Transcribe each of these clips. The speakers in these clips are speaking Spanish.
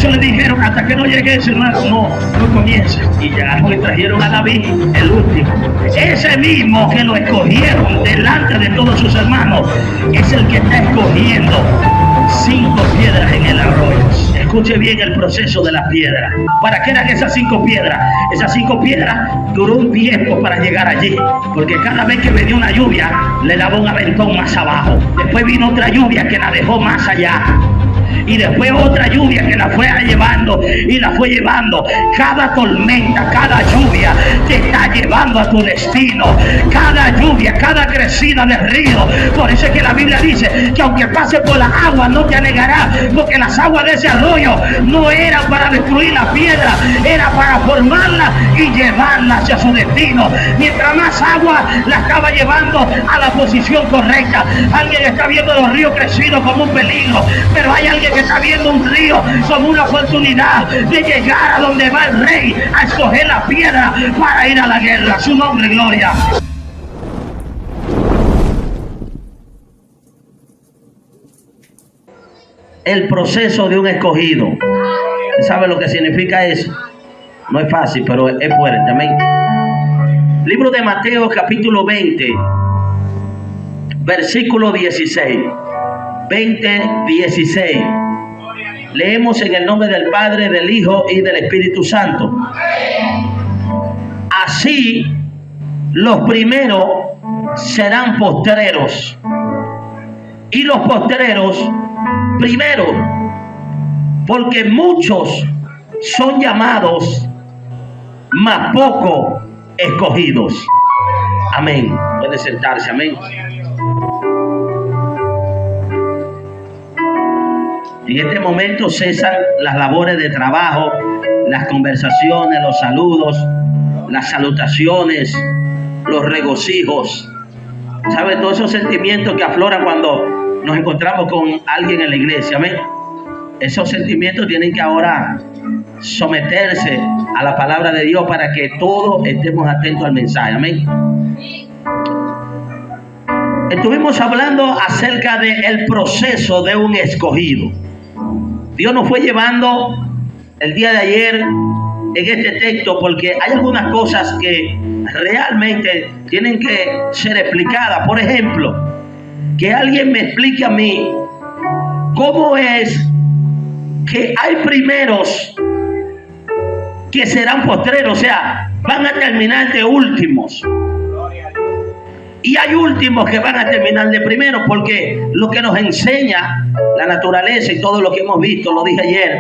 eso le dijeron, hasta que no llegue ese hermano, no comiences. Y llegaron y trajeron a David, el último. Ese mismo que lo escogieron delante de todos sus hermanos, es el que está escogiendo 5 piedras en el arroyo. Escuche bien el proceso de las piedras. ¿Para qué eran esas 5 piedras? Esas 5 piedras duró un tiempo para llegar allí, porque cada vez que venía una lluvia, le daba un aventón más abajo. Después vino otra lluvia que la dejó más allá. Y después otra lluvia que la fue llevando y la fue llevando. Cada tormenta, cada lluvia te está llevando a tu destino. Cada lluvia, cada crecida del río. Por eso es que la Biblia dice que aunque pase por las aguas no te anegará, porque las aguas de ese arroyo no eran para destruir la piedra, era para formarla y llevarla hacia su destino. Mientras más agua la estaba llevando a la posición correcta. Alguien está viendo los ríos crecidos como un peligro, pero hay alguien que está viendo un río como una oportunidad de llegar a donde va el rey a escoger la piedra para ir a la guerra. Su nombre, gloria. El proceso de un escogido. ¿Sabe lo que significa eso? No es fácil, pero es fuerte. Amén. Libro de Mateo, capítulo 20, versículo 16. 20:16. Leemos en el nombre del Padre, del Hijo y del Espíritu Santo. Así los primeros serán postreros y los postreros primeros, porque muchos son llamados, mas pocos escogidos. Amén. Puede sentarse. Amén. En este momento cesan las labores de trabajo, las conversaciones, los saludos, las salutaciones, los regocijos. ¿Sabe? Todos esos sentimientos que afloran cuando nos encontramos con alguien en la iglesia. Amén. Esos sentimientos tienen que ahora someterse a la palabra de Dios para que todos estemos atentos al mensaje. Amén. Estuvimos hablando acerca del proceso de un escogido. Dios nos fue llevando el día de ayer en este texto porque hay algunas cosas que realmente tienen que ser explicadas. Por ejemplo, que alguien me explique a mí cómo es que hay primeros que serán postreros, o sea, van a terminar de últimos. Y hay últimos que van a terminar de primeros, porque lo que nos enseña la naturaleza y todo lo que hemos visto, lo dije ayer,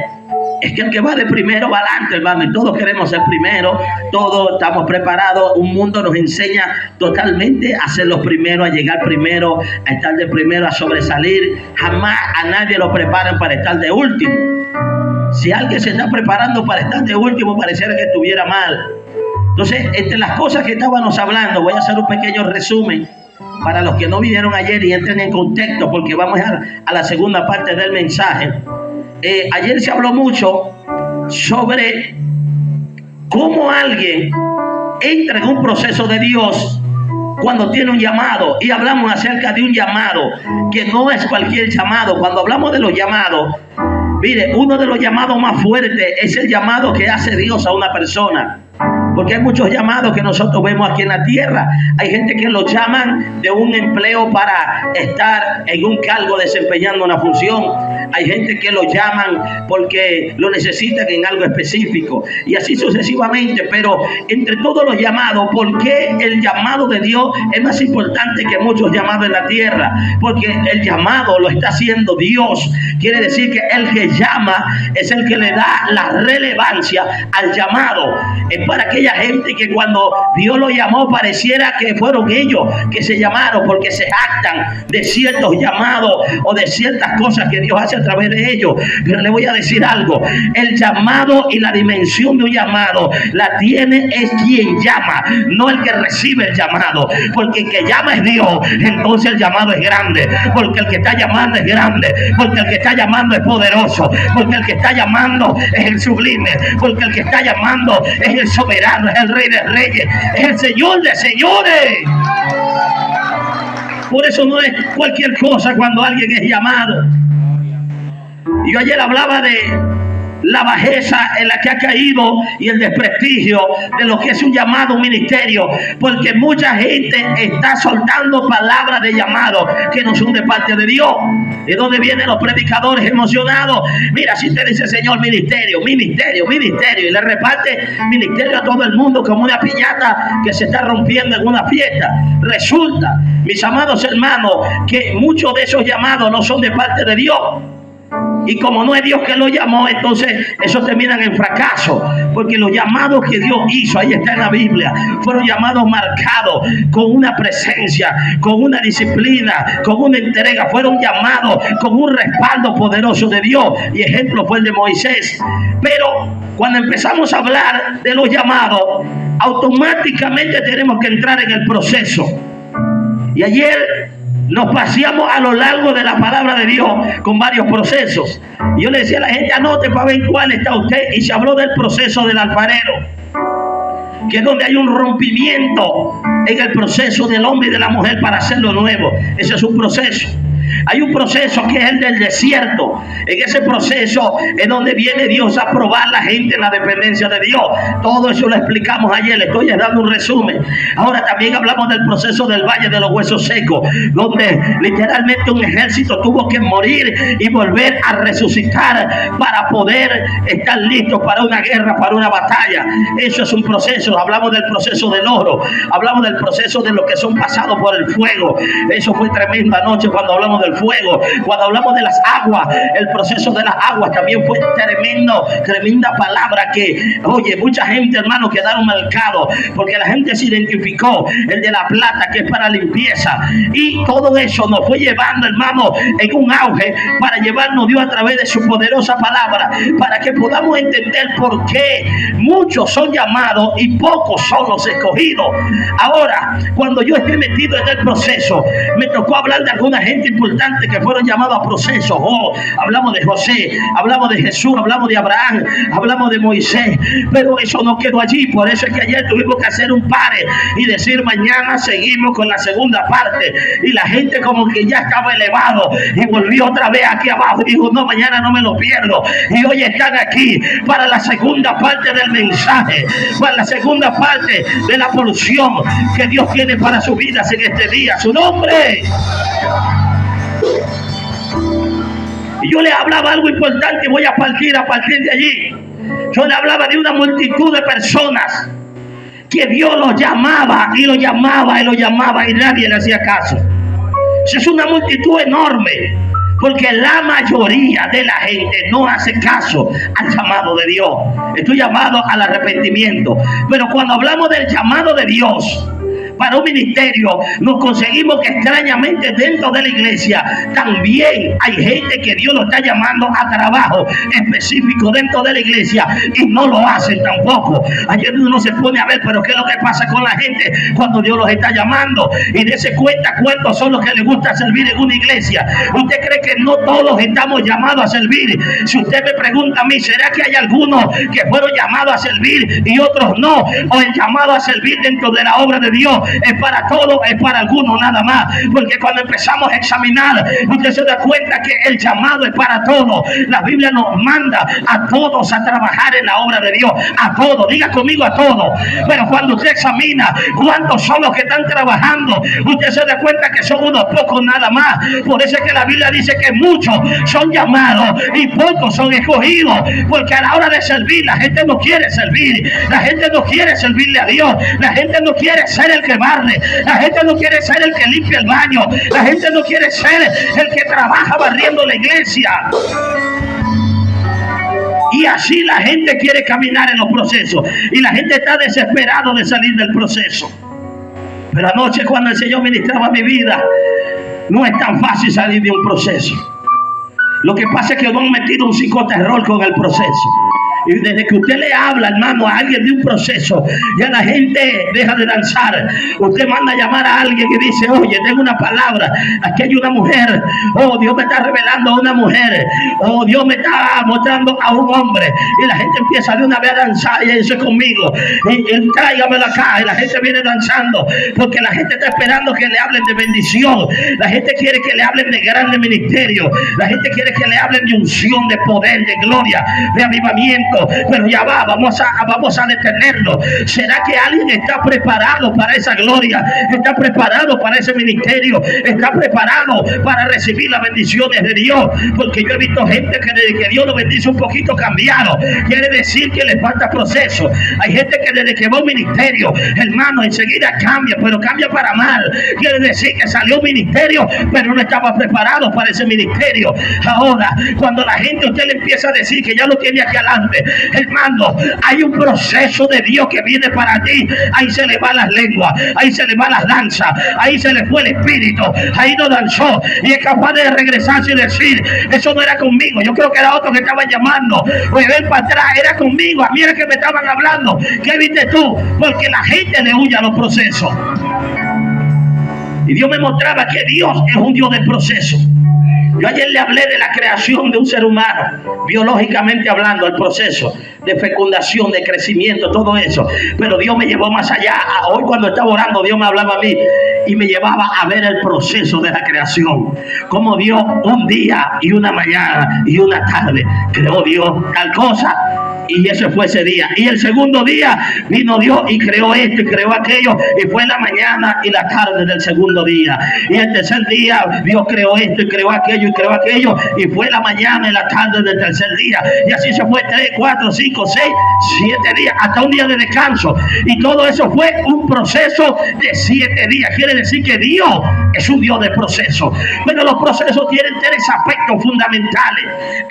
es que el que va de primero va adelante, hermano, y todos queremos ser primero, todos estamos preparados. Un mundo nos enseña totalmente a ser los primeros, a llegar primero, a estar de primero, a sobresalir. Jamás a nadie lo preparan para estar de último. Si alguien se está preparando para estar de último, pareciera que estuviera mal. Entonces, entre las cosas que estábamos hablando, voy a hacer un pequeño resumen para los que no vinieron ayer y entren en contexto, porque vamos a la segunda parte del mensaje. Ayer se habló mucho sobre cómo alguien entra en un proceso de Dios cuando tiene un llamado, y hablamos acerca de un llamado que no es cualquier llamado. Cuando hablamos de los llamados, mire, uno de los llamados más fuertes es el llamado que hace Dios a una persona. Porque hay muchos llamados que nosotros vemos aquí en la tierra. Hay gente que lo llaman de un empleo para estar en un cargo desempeñando una función. Hay gente que lo llaman porque lo necesitan en algo específico. Y así sucesivamente. Pero entre todos los llamados, ¿por qué el llamado de Dios es más importante que muchos llamados en la tierra? Porque el llamado lo está haciendo Dios. Quiere decir que el que llama es el que le da la relevancia al llamado. Es para aquella gente que cuando Dios lo llamó pareciera que fueron ellos que se llamaron, porque se jactan de ciertos llamados o de ciertas cosas que Dios hace a través de ellos. Pero le voy a decir algo: el llamado y la dimensión de un llamado la tiene es quien llama, no el que recibe el llamado. Porque el que llama es Dios, entonces el llamado es grande. Porque el que está llamando es grande, porque el que está llamando es poderoso, porque el que está llamando es el sublime, porque el que está llamando es el soberano, es el Rey de Reyes, es el Señor de señores. Por eso no es cualquier cosa cuando alguien es llamado. Yo ayer hablaba la bajeza en la que ha caído y el desprestigio de lo que es un llamado, un ministerio, porque mucha gente está soltando palabras de llamado que no son de parte de Dios. ¿De dónde vienen los predicadores emocionados? Mira, si usted dice, Señor, ministerio, ministerio, ministerio, y le reparte ministerio a todo el mundo como una piñata que se está rompiendo en una fiesta. Resulta, mis amados hermanos, que muchos de esos llamados no son de parte de Dios. Y como no es Dios que lo llamó, entonces esos terminan en fracaso. Porque los llamados que Dios hizo, ahí está en la Biblia, fueron llamados marcados con una presencia, con una disciplina, con una entrega. Fueron llamados con un respaldo poderoso de Dios. Y ejemplo fue el de Moisés. Pero cuando empezamos a hablar de los llamados, automáticamente tenemos que entrar en el proceso. Y ayer nos paseamos a lo largo de la palabra de Dios con varios procesos. Yo le decía a la gente, anote para ver cuál está usted. Y se habló del proceso del alfarero, que es donde hay un rompimiento en el proceso del hombre y de la mujer para hacerlo nuevo. Ese es un proceso. Hay un proceso que es el del desierto. En ese proceso es donde viene Dios a probar a la gente en la dependencia de Dios. Todo eso lo explicamos ayer, le estoy dando un resumen. Ahora también hablamos del proceso del valle de los huesos secos, donde literalmente un ejército tuvo que morir y volver a resucitar para poder estar listo para una guerra, para una batalla. Eso es un proceso. Hablamos del proceso del oro, hablamos del proceso de los que son pasados por el fuego. Eso fue tremenda noche cuando hablamos del fuego. Cuando hablamos de las aguas, el proceso de las aguas también fue tremenda palabra que, oye, mucha gente, hermano, quedaron marcados porque la gente se identificó. El de la plata, que es para limpieza, y todo eso nos fue llevando, hermano, en un auge para llevarnos Dios a través de su poderosa palabra, para que podamos entender por qué muchos son llamados y pocos son los escogidos. Ahora, cuando yo esté metido en el proceso, me tocó hablar de alguna gente importante que fueron llamados a procesos. Hablamos de José, hablamos de Jesús, hablamos de Abraham, hablamos de Moisés, pero eso no quedó allí. Por eso es que ayer tuvimos que hacer un pare y decir, mañana seguimos con la segunda parte. Y la gente como que ya estaba elevado y volvió otra vez aquí abajo y dijo, no, mañana no me lo pierdo. Y hoy están aquí para la segunda parte del mensaje, para la segunda parte de la porción que Dios tiene para sus vidas en este día. Su nombre. Y yo le hablaba algo importante, voy a partir de allí. Yo le hablaba de una multitud de personas que Dios los llamaba y lo llamaba y lo llamaba y nadie le hacía caso. Esa es una multitud enorme, porque la mayoría de la gente no hace caso al llamado de Dios. Estoy llamado al arrepentimiento. Pero cuando hablamos del llamado de Dios para un ministerio, nos conseguimos que extrañamente dentro de la iglesia también hay gente que Dios lo está llamando a trabajo específico dentro de la iglesia y no lo hacen tampoco. Ayer uno se pone a ver, pero ¿qué es lo que pasa con la gente cuando Dios los está llamando? Y dése cuenta cuántos son los que les gusta servir en una iglesia. ¿Usted cree que no todos estamos llamados a servir? Si usted me pregunta a mí, ¿será que hay algunos que fueron llamados a servir y otros no? O el llamado a servir dentro de la obra de Dios es para todos, es para algunos nada más. Porque cuando empezamos a examinar, usted se da cuenta que el llamado es para todos. La Biblia nos manda a todos a trabajar en la obra de Dios, a todos, diga conmigo a todos. Pero cuando usted examina cuántos son los que están trabajando, usted se da cuenta que son unos pocos nada más. Por eso es que la Biblia dice que muchos son llamados y pocos son escogidos, porque a la hora de servir la gente no quiere servir, la gente no quiere servirle a Dios, la gente no quiere ser el que barre, la gente no quiere ser el que limpia el baño, la gente no quiere ser el que trabaja barriendo la iglesia. Y así la gente quiere caminar en los procesos y la gente está desesperado de salir del proceso. Pero anoche cuando el Señor ministraba mi vida, no es tan fácil salir de un proceso. Lo que pasa es que nos han metido un psicoterror con el proceso. Y desde que usted le habla, hermano, a alguien de un proceso, ya la gente deja de danzar. Usted manda a llamar a alguien y dice, oye, tengo una palabra, aquí hay una mujer, oh, Dios me está revelando a una mujer, oh, Dios me está mostrando a un hombre, y la gente empieza de una vez a danzar, y eso es conmigo, y tráigamelo acá, y la gente viene danzando, porque la gente está esperando que le hablen de bendición, la gente quiere que le hablen de grande ministerio, la gente quiere que le hablen de unción, de poder, de gloria, de avivamiento. Pero ya va, vamos a detenerlo. ¿Será que alguien está preparado para esa gloria? ¿Está preparado para ese ministerio? ¿Está preparado para recibir las bendiciones de Dios? Porque yo he visto gente que desde que Dios lo bendice un poquito cambiado. Quiere decir que le falta proceso. Hay gente que desde que va a un ministerio, hermano, enseguida cambia, pero cambia para mal. Quiere decir que salió un ministerio, pero no estaba preparado para ese ministerio. Ahora, cuando la gente a usted le empieza a decir que ya lo tiene aquí adelante, hermano, hay un proceso de Dios que viene para ti. Ahí se le van las lenguas, ahí se le van las danzas, ahí se le fue el espíritu, ahí no danzó y es capaz de regresarse y decir, eso no era conmigo, yo creo que era otro que estaban llamando, o ven para atrás, era conmigo, a mí era que me estaban hablando. ¿Qué viste tú? Porque la gente le huye a los procesos. Y Dios me mostraba que Dios es un Dios de proceso. Yo ayer le hablé de la creación de un ser humano, biológicamente hablando, el proceso de fecundación, de crecimiento, todo eso. Pero Dios me llevó más allá. Hoy cuando estaba orando, Dios me hablaba a mí y me llevaba a ver el proceso de la creación. Cómo Dios un día y una mañana y una tarde creó Dios tal cosa. Y ese fue ese día. Y el segundo día vino Dios y creó esto y creó aquello. Y fue la mañana y la tarde del segundo día. Y el tercer día Dios creó esto y creó aquello y creó aquello. Y fue la mañana y la tarde del tercer día. Y así se fue 3, 4, 5, 6, 7 días. Hasta un día de descanso. Y todo eso fue un proceso de 7 días. Quiere decir que Dios es un Dios de proceso. Bueno, los procesos tienen 3 aspectos fundamentales.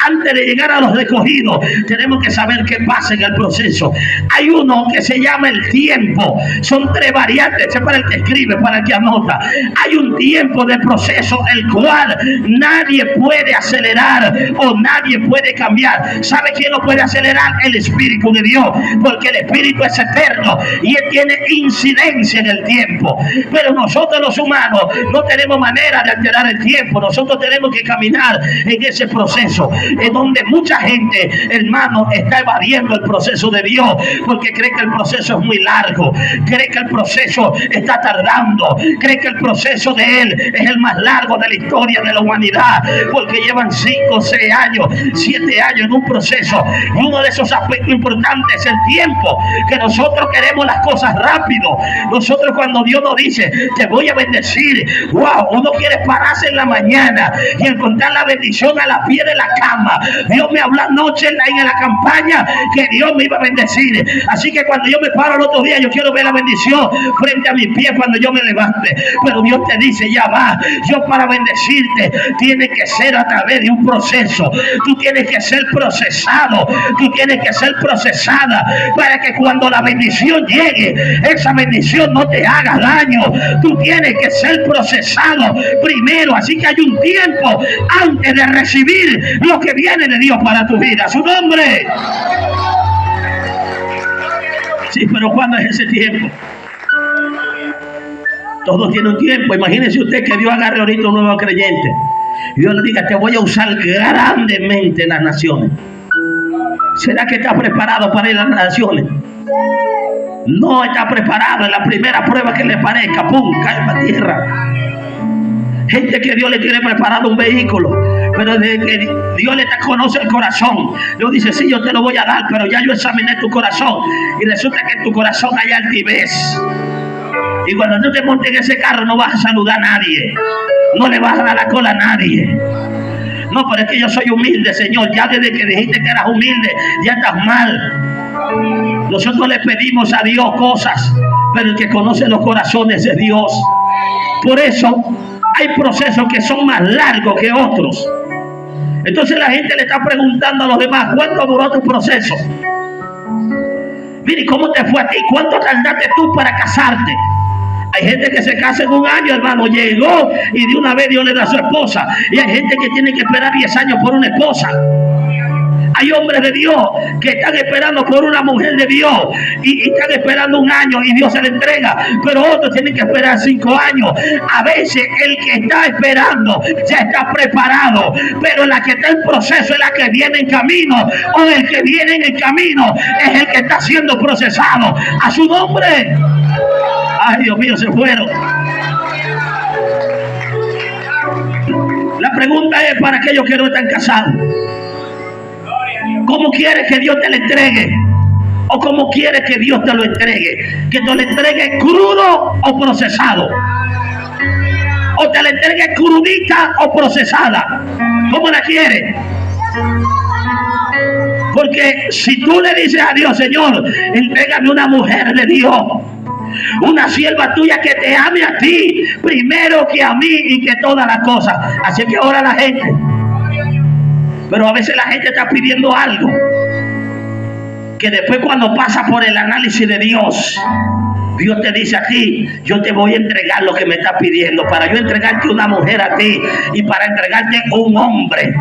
Antes de llegar a los escogidos, tenemos que saber qué pasa en el proceso. Hay uno que se llama el tiempo. Son 3 variantes. Ese es para el que escribe, para el que anota. Hay un tiempo de proceso el cual nadie puede acelerar o nadie puede cambiar. ¿Sabe quién lo puede acelerar? El Espíritu de Dios, porque el Espíritu es eterno y Él tiene incidencia en el tiempo. Pero nosotros los humanos no tenemos manera de alterar el tiempo. Nosotros tenemos que caminar en ese proceso, en donde mucha gente, hermano, está evadiendo el proceso de Dios porque cree que el proceso es muy largo, cree que el proceso está tardando, cree que el proceso de Él es el más largo de la historia de la humanidad, porque llevan 5, 6 años, 7 años en un proceso. Y uno de esos aspectos importantes es el tiempo, que nosotros queremos las cosas rápido. Nosotros cuando Dios nos dice, te voy a bendecir, wow, uno quiere pararse en la mañana y encontrar la bendición a la pie de la cama. Dios me habló anoche en la campaña que Dios me iba a bendecir. Así que cuando yo me paro el otro día, yo quiero ver la bendición frente a mis pies cuando yo me levante. Pero Dios te dice, ya va, yo para bendecirte tiene que ser a través de un proceso. Tú tienes que ser procesado, tú tienes que ser procesada para que cuando la bendición llegue, esa bendición no te haga daño. Tú tienes que ser procesado primero. Así que hay un tiempo antes de recibir lo que viene de Dios para tu vida. Su nombre. Sí, pero ¿cuándo es ese tiempo? Todo tiene un tiempo. Imagínese usted que Dios agarre ahorita un nuevo creyente y Dios le diga, te voy a usar grandemente en las naciones. ¿Será que está preparado para ir a las naciones? No está preparado. En la primera prueba que le parezca, ¡pum!, cae para tierra. Gente que Dios le tiene preparado un vehículo, pero desde que Dios le conoce el corazón, Dios dice, sí, yo te lo voy a dar, pero ya yo examiné tu corazón y resulta que en tu corazón hay altivez. Y cuando tú te montes en ese carro no vas a saludar a nadie, no le vas a dar la cola a nadie. No, pero es que yo soy humilde, Señor. Ya desde que dijiste que eras humilde, ya estás mal. Nosotros le pedimos a Dios cosas, pero el que conoce los corazones es Dios. Por eso hay procesos que son más largos que otros. Entonces la gente le está preguntando a los demás, ¿cuánto duró tu proceso? Mire, ¿cómo te fue a ti? ¿Cuánto tardaste tú para casarte? Hay gente que se casa en 1 año, hermano, llegó y de una vez Dios le da a su esposa. Y hay gente que tiene que esperar 10 años por una esposa. Hay hombres de Dios que están esperando por una mujer de Dios y están esperando 1 año y Dios se le entrega, pero otros tienen que esperar 5 años. A veces el que está esperando ya está preparado, pero la que está en proceso es la que viene en camino, o el que viene en el camino es el que está siendo procesado. A su nombre. Ay, Dios mío, se fueron. La pregunta es para aquellos que no están casados: ¿cómo quieres que Dios te lo entregue? ¿O cómo quieres que Dios te lo entregue? ¿Que te lo entregue crudo o procesado? ¿O te la entregue crudita o procesada? ¿Cómo la quieres? Porque si tú le dices a Dios: Señor, entrégame una mujer de Dios, una sierva tuya que te ame a ti primero que a mí y que todas las cosas. Así que ora la gente. Pero a veces la gente está pidiendo algo que después, cuando pasa por el análisis de Dios, Dios te dice a ti: yo te voy a entregar lo que me estás pidiendo. Para yo entregarte una mujer a ti y para entregarte un hombre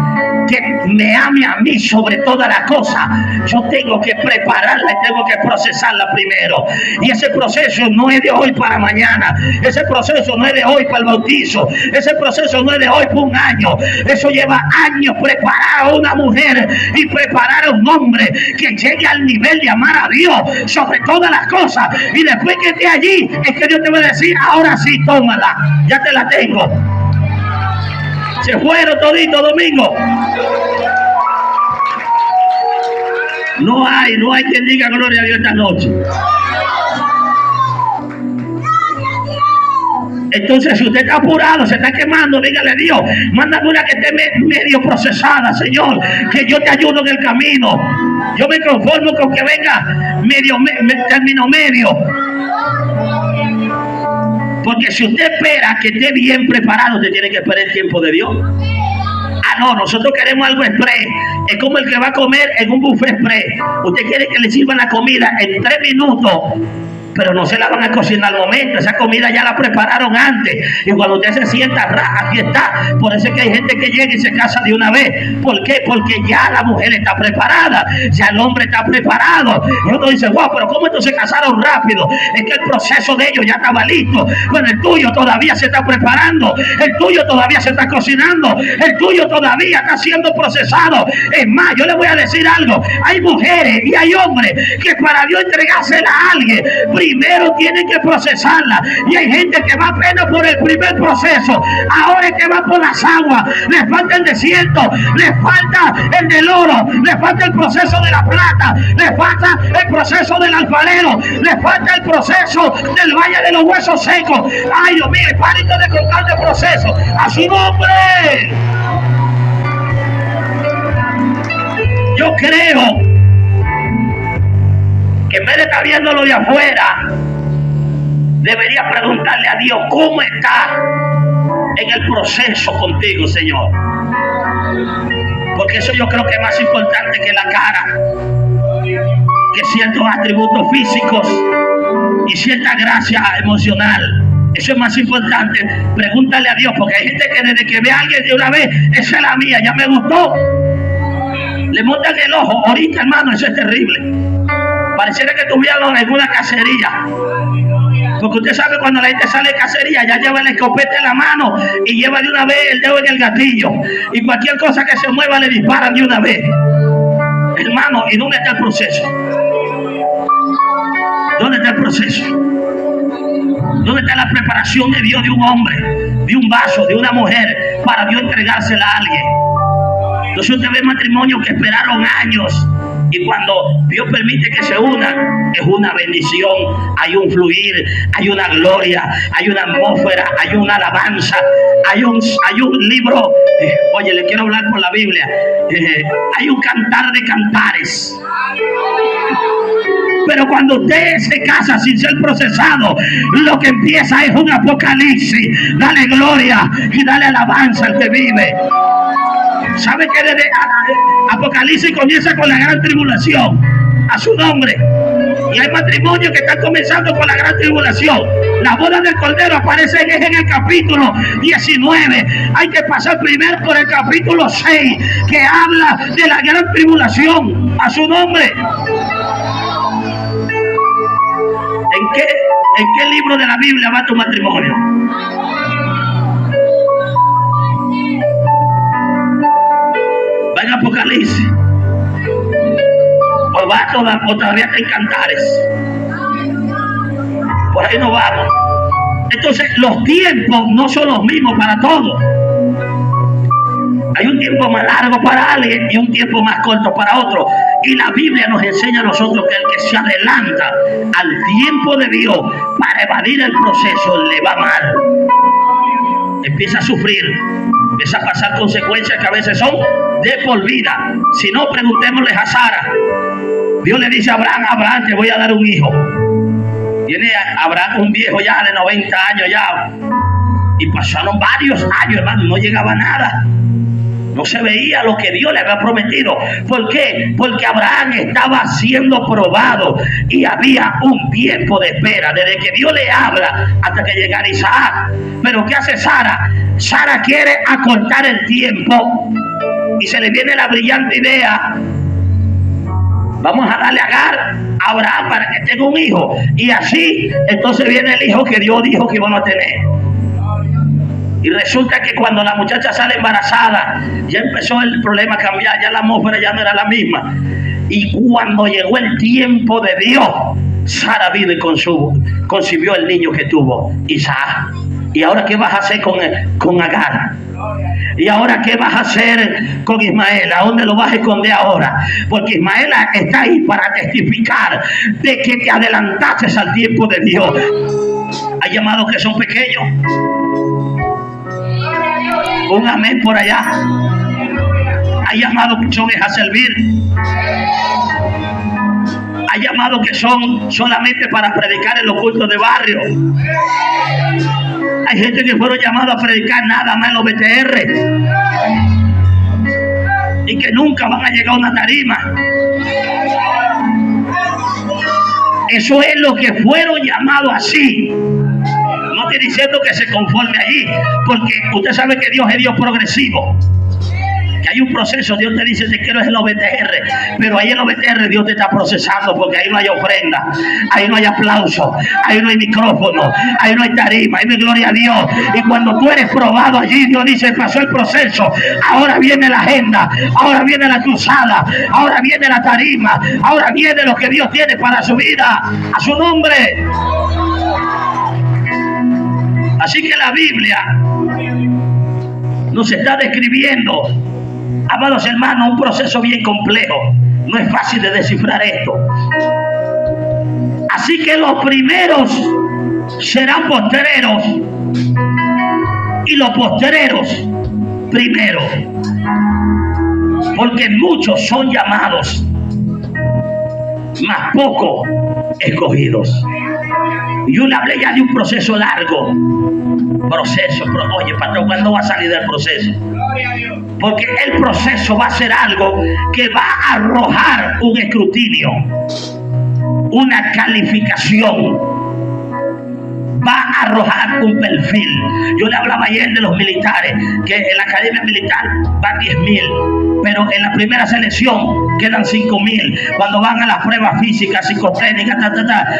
que me ame a mí sobre todas las cosas, yo tengo que prepararla y tengo que procesarla primero. Y ese proceso no es de hoy para mañana. Ese proceso no es de hoy para el bautizo. Ese proceso no es de hoy para 1 año. Eso lleva años, preparar a una mujer y preparar a un hombre que llegue al nivel de amar a Dios sobre todas las cosas. Y después que esté allí, es que Dios te va a decir: ahora sí, tómala, ya te la tengo. Se fueron toditos, Domingo. No hay quien diga gloria a Dios esta noche. Entonces, si usted está apurado, se está quemando, dígale a Dios: mándame una que esté medio procesada, Señor, que yo te ayudo en el camino. Yo me conformo con que venga término medio. Porque si usted espera que esté bien preparado, usted tiene que esperar el tiempo de Dios. Ah, no, nosotros queremos algo express. Es como el que va a comer en un buffet express. Usted quiere que le sirvan la comida en 3 minutos, pero no se la van a cocinar al momento. Esa comida ya la prepararon antes, y cuando usted se sienta, aquí está. Por eso es que hay gente que llega y se casa de una vez. ¿Por qué? Porque ya la mujer está preparada, ya el hombre está preparado. Y uno dice: wow, pero ¿cómo estos se casaron rápido? Es que el proceso de ellos ya estaba listo. Bueno, el tuyo todavía se está preparando, el tuyo todavía se está cocinando, el tuyo todavía está siendo procesado. Es más, yo le voy a decir algo: hay mujeres y hay hombres que para Dios entregársela a alguien, primero tienen que procesarla. Y hay gente que va apenas por el primer proceso, ahora es que va por las aguas. Le falta el desierto, le falta el del oro, le falta el proceso de la plata, le falta el proceso del alfarero, le falta el proceso del valle de los huesos secos. Ay, Dios mío, pánico de contar de proceso. A su nombre. Yo creo que en vez de estar viéndolo de afuera, debería preguntarle a Dios: ¿cómo está en el proceso contigo, Señor? Porque eso yo creo que es más importante que la cara, que ciertos atributos físicos y cierta gracia emocional. Eso es más importante. Pregúntale a Dios, porque hay gente que desde que ve a alguien de una vez: esa es la mía, ya me gustó. Le montan el ojo. Ahorita, hermano, eso es terrible. Pareciera que estuvieran en una cacería. Porque usted sabe, cuando la gente sale de cacería, ya lleva la escopeta en la mano y lleva de una vez el dedo en el gatillo. Y cualquier cosa que se mueva le disparan de una vez. Hermano, ¿y dónde está el proceso? ¿Dónde está el proceso? ¿Dónde está la preparación de Dios de un hombre, de un vaso, de una mujer, para Dios entregársela a alguien? Entonces usted ve matrimonios que esperaron años, y cuando Dios permite que se unan, es una bendición. Hay un fluir, hay una gloria, hay una atmósfera, hay una alabanza, hay un libro. Oye, le quiero hablar por la Biblia. Hay un cantar de cantares. Pero cuando usted se casa sin ser procesado, lo que empieza es un apocalipsis. Dale gloria y dale alabanza al que vive. ¿Sabe que desde Apocalipsis comienza con la gran tribulación? A su nombre. Y hay matrimonios que están comenzando con la gran tribulación. La boda del Cordero aparece en el capítulo 19. Hay que pasar primero por el capítulo 6, que habla de la gran tribulación. A su nombre. ¿En qué libro de la Biblia va tu matrimonio? ¿Va en Apocalipsis? ¿O todavía está en Cantares? Por ahí no vamos. Entonces, los tiempos no son los mismos para todos. Hay un tiempo más largo para alguien y un tiempo más corto para otro. Y la Biblia nos enseña a nosotros que el que se adelanta al tiempo de Dios para evadir el proceso le va mal. Empieza a sufrir, empieza a pasar consecuencias que a veces son de por vida. Si no, preguntémosle a Sara. Dios le dice a Abraham: Abraham, te voy a dar un hijo. Tiene Abraham un viejo ya de 90 años ya. Y pasaron varios años, hermano, no llegaba nada. No se veía lo que Dios le había prometido. ¿Por qué? Porque Abraham estaba siendo probado y había un tiempo de espera, desde que Dios le habla hasta que llegara Isaac. Pero ¿qué hace Sara? Sara quiere acortar el tiempo y se le viene la brillante idea: vamos a darle a Agar a Abraham para que tenga un hijo. Y así, entonces viene el hijo que Dios dijo que iban a tener. Y resulta que cuando la muchacha sale embarazada, ya empezó el problema a cambiar, ya la atmósfera ya no era la misma. Y cuando llegó el tiempo de Dios, Sara vino y concibió el niño que tuvo, Isaac. ¿Y ahora qué vas a hacer con Agar? ¿Y ahora qué vas a hacer con Ismael? ¿A dónde lo vas a esconder ahora? Porque Ismael está ahí para testificar de que te adelantaste al tiempo de Dios. Hay llamados que son pequeños. Un amén por allá. Hay llamados que son a servir. Hay llamados que son solamente para predicar en los cultos de barrio. Hay gente que fueron llamados a predicar nada más en los BTR y que nunca van a llegar a una tarima. Eso es lo que fueron llamados así. No estoy diciendo que se conforme allí, porque usted sabe que Dios es Dios progresivo, que hay un proceso. Dios te dice: te quiero en los BTR, pero ahí en los BTR Dios te está procesando, porque ahí no hay ofrenda, ahí no hay aplauso, ahí no hay micrófono, ahí no hay tarima, ahí no hay gloria a Dios. Y cuando tú eres probado allí, Dios dice: pasó el proceso, ahora viene la agenda, ahora viene la cruzada, ahora viene la tarima, ahora viene lo que Dios tiene para su vida. A su nombre. Así que la Biblia nos está describiendo, amados hermanos, un proceso bien complejo. No es fácil de descifrar esto. Así que los primeros serán postreros y los postreros primeros, porque muchos son llamados, mas pocos escogidos. Yo le hablé ya de un proceso largo. Oye, pastor, ¿cuándo va a salir del proceso? Porque el proceso va a ser algo que va a arrojar un escrutinio, una calificación, va a arrojar un perfil. Yo le hablaba ayer de los militares, que en la academia militar van 10.000, pero en la primera selección quedan 5.000. Cuando van a las pruebas físicas, psicotécnicas,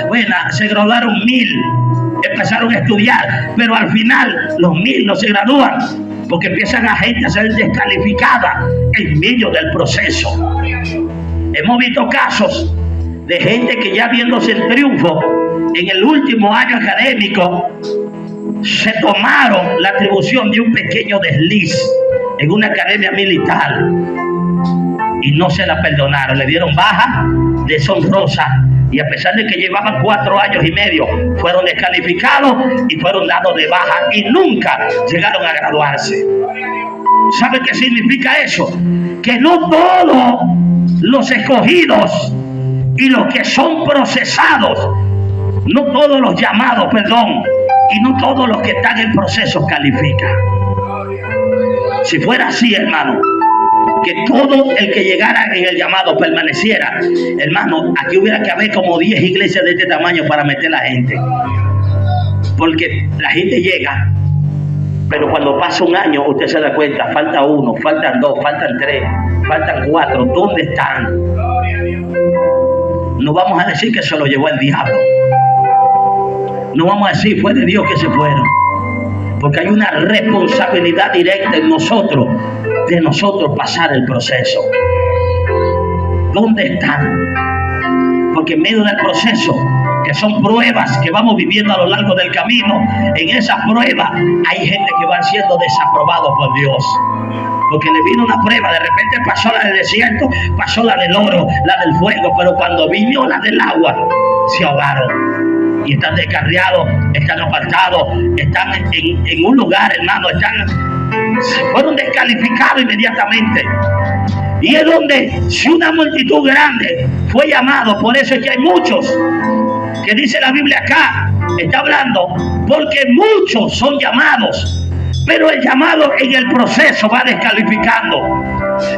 bueno, se graduaron 1.000, empezaron a estudiar, pero al final los 1.000 no se gradúan, porque empiezan a gente a ser descalificada en medio del proceso. Hemos visto casos de gente que, ya viéndose el triunfo en el último año académico, se tomaron la atribución de un pequeño desliz en una academia militar y no se la perdonaron, le dieron baja deshonrosa, y a pesar de que llevaban 4 años y medio, fueron descalificados y fueron dados de baja y nunca llegaron a graduarse. ¿Sabe qué significa eso? Que no todos los escogidos y los que son procesados, no todos los llamados, y no todos los que están en proceso califican. Si fuera así, hermano, que todo el que llegara en el llamado permaneciera. Hermano, aquí hubiera que haber como 10 iglesias de este tamaño para meter la gente. Porque la gente llega, pero cuando pasa un año usted se da cuenta, falta uno, faltan dos, faltan tres, faltan cuatro. ¿Dónde están? No vamos a decir que se lo llevó el diablo. No vamos a decir fue de Dios que se fueron. Porque hay una responsabilidad directa en nosotros, de nosotros pasar el proceso. ¿Dónde están? Porque en medio del proceso, que son pruebas que vamos viviendo a lo largo del camino, en esas pruebas hay gente que va siendo desaprobados por Dios. Porque le vino una prueba, de repente pasó la del desierto, pasó la del oro, la del fuego, pero cuando vino la del agua, se ahogaron. Y están descarriados, están apartados, están en un lugar, hermano, fueron descalificados inmediatamente. Y es donde, si una multitud grande fue llamado, por eso es que hay muchos, que dice la Biblia acá, está hablando, porque muchos son llamados. Pero el llamado en el proceso va descalificando.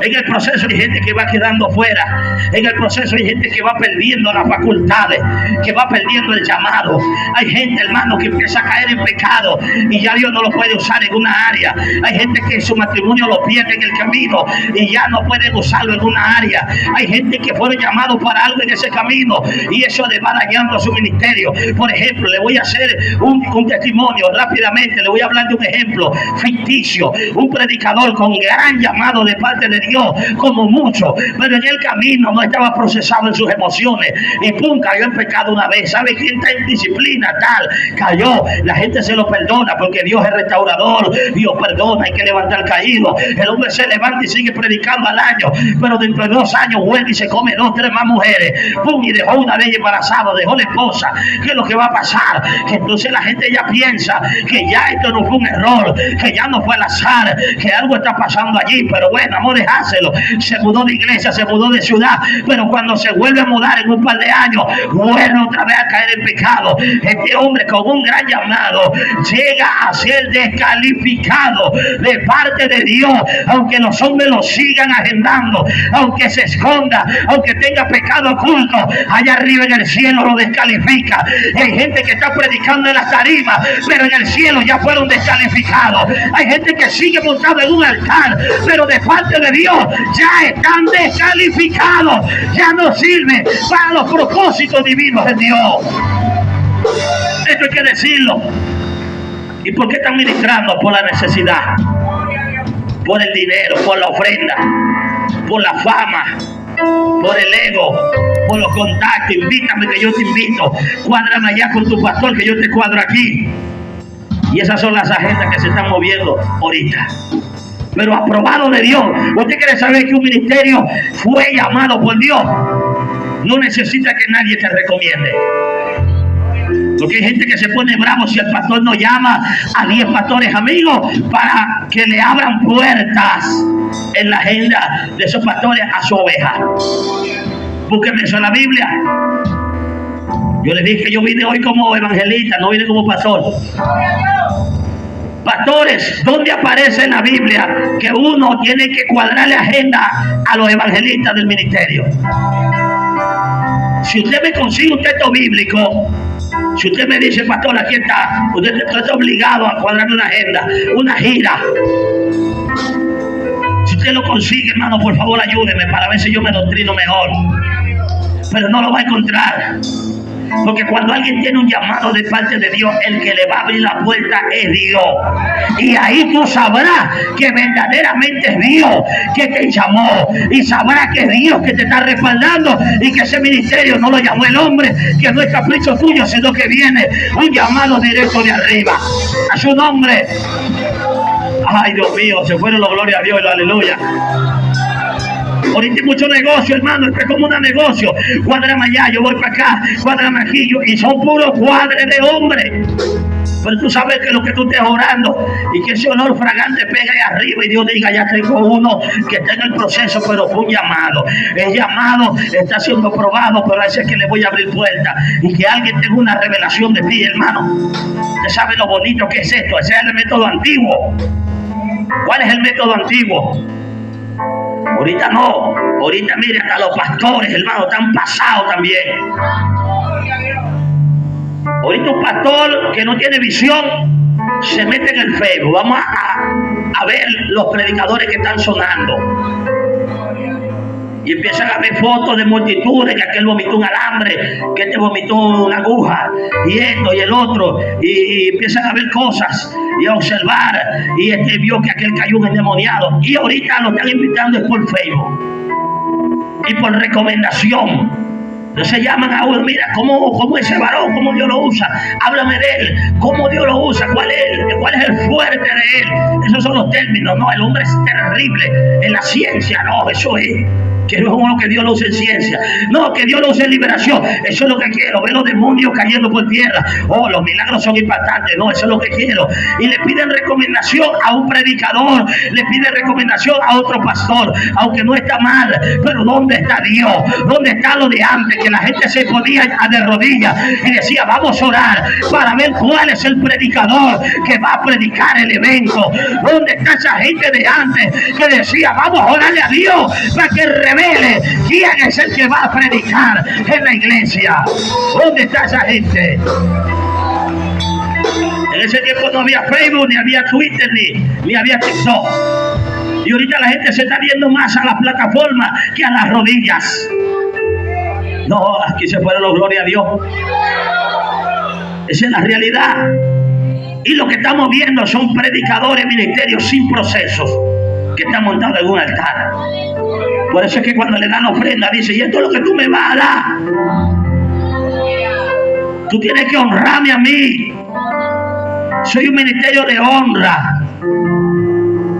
En el proceso hay gente que va quedando fuera. En el proceso hay gente que va perdiendo las facultades, que va perdiendo el llamado. Hay gente, hermano, que empieza a caer en pecado y ya Dios no lo puede usar en una área. Hay gente que su matrimonio lo pierde en el camino y ya no pueden usarlo en una área. Hay gente que fueron llamados para algo en ese camino y eso le va dañando a su ministerio. Por ejemplo, le voy a hacer un testimonio rápidamente. Le voy a hablar de un ejemplo ficticio, un predicador con gran llamado de parte de Dios, como mucho, pero en el camino no estaba procesado en sus emociones y pum, cayó en pecado una vez. ¿Sabe quién está en disciplina? Tal, cayó. La gente se lo perdona porque Dios es restaurador, Dios perdona, hay que levantar al caído. El hombre se levanta y sigue predicando al año, pero dentro de 2 años vuelve y se come 2, 3 más mujeres, pum, y dejó una de ellas embarazada, dejó la esposa. ¿Qué es lo que va a pasar? Que entonces la gente ya piensa que ya esto no fue un error, que ya no fue al azar, que algo está pasando allí, pero bueno, vamos a dejárselo. Se mudó de iglesia, se mudó de ciudad, pero cuando se vuelve a mudar en un par de años, vuelve otra vez a caer en pecado. Este hombre con un gran llamado llega a ser descalificado de parte de Dios, aunque los hombres lo sigan agendando, aunque se esconda, aunque tenga pecado oculto, allá arriba en el cielo lo descalifica. Y hay gente que está predicando en las tarimas, pero en el cielo ya fueron descalificados. Hay gente que sigue montado en un altar, pero de parte de Dios ya están descalificados. Ya no sirven para los propósitos divinos de Dios. Esto hay que decirlo. ¿Y por qué están ministrando? Por la necesidad, por el dinero, por la ofrenda, por la fama, por el ego, por los contactos. Invítame que yo te invito. Cuádrame allá con tu pastor que yo te cuadro aquí. Y esas son las agendas que se están moviendo ahorita. Pero aprobado de Dios. ¿Usted quiere saber que un ministerio fue llamado por Dios? No necesita que nadie te recomiende. Porque hay gente que se pone bravo si el pastor no llama a 10 pastores amigos para que le abran puertas en la agenda de esos pastores a su oveja. Búsquenme eso en la Biblia. Yo les dije que yo vine hoy como evangelista, no vine como pastor. Pastores, ¿dónde aparece en la Biblia que uno tiene que cuadrarle agenda a los evangelistas del ministerio? Si usted me consigue un texto bíblico, si usted me dice, pastor, aquí está, usted está obligado a cuadrarle una agenda, una gira. Si usted lo consigue, hermano, por favor ayúdeme para ver si yo me doctrino mejor. Pero no lo va a encontrar. Porque cuando alguien tiene un llamado de parte de Dios, el que le va a abrir la puerta es Dios. Y ahí tú sabrás que verdaderamente es Dios que te llamó. Y sabrás que es Dios que te está respaldando. Y que ese ministerio no lo llamó el hombre, que no es capricho tuyo, sino que viene un llamado directo de arriba. A su nombre. Ay, Dios mío, se fueron los gloria a Dios, aleluya. Ahorita hay mucho negocio, hermano. Esto es como un negocio. Cuádrame allá, yo voy para acá, cuádrame aquí. Y son puros cuadres de hombres. Pero tú sabes que lo que tú estés orando y que ese olor fragante pega ahí arriba y Dios diga, ya tengo uno que está en el proceso, pero fue un llamado. El llamado está siendo probado, pero a ese es que le voy a abrir puerta. Y que alguien tenga una revelación de ti, hermano. Usted sabe lo bonito que es esto. Ese es el método antiguo. ¿Cuál es el método antiguo? Ahorita no. Ahorita mire, hasta los pastores, hermano, están pasados también. Ahorita un pastor que no tiene visión se mete en el Facebook. Vamos a ver los predicadores que están sonando. Y empiezan a ver fotos de multitudes, que aquel vomitó un alambre, que este vomitó una aguja, y esto y el otro, y empiezan a ver cosas y a observar, y este vio que aquel cayó un endemoniado, y ahorita lo están invitando es por Facebook y por recomendación. Entonces llaman a uno, mira, ¿cómo ese varón, cómo Dios lo usa? Háblame de él, cómo Dios lo usa, cuál es el fuerte de él. Esos son los términos, no, el hombre es terrible en la ciencia, no, eso es. Quiero uno que Dios lo use en ciencia. No, que Dios lo use en liberación. Eso es lo que quiero. Ver los demonios cayendo por tierra. Oh, los milagros son impactantes. No, eso es lo que quiero. Y le piden recomendación a un predicador. Le piden recomendación a otro pastor. Aunque no está mal. Pero ¿dónde está Dios? ¿Dónde está lo de antes? Que la gente se ponía de rodillas y decía, vamos a orar para ver cuál es el predicador que va a predicar el evento. ¿Dónde está esa gente de antes que decía, vamos a orarle a Dios para que revele quién es el que va a predicar en la iglesia? ¿Dónde está esa gente? En ese tiempo no había Facebook, ni había Twitter, ni había TikTok. Y ahorita la gente se está viendo más a las plataformas que a las rodillas. No, aquí se fueron los gloria a Dios. Esa es la realidad. Y lo que estamos viendo son predicadores, ministerios sin procesos, que están montados en un altar. Por eso es que cuando le dan ofrenda dice, y esto es lo que tú me vas a dar. Tú tienes que honrarme a mí. Soy un ministerio de honra.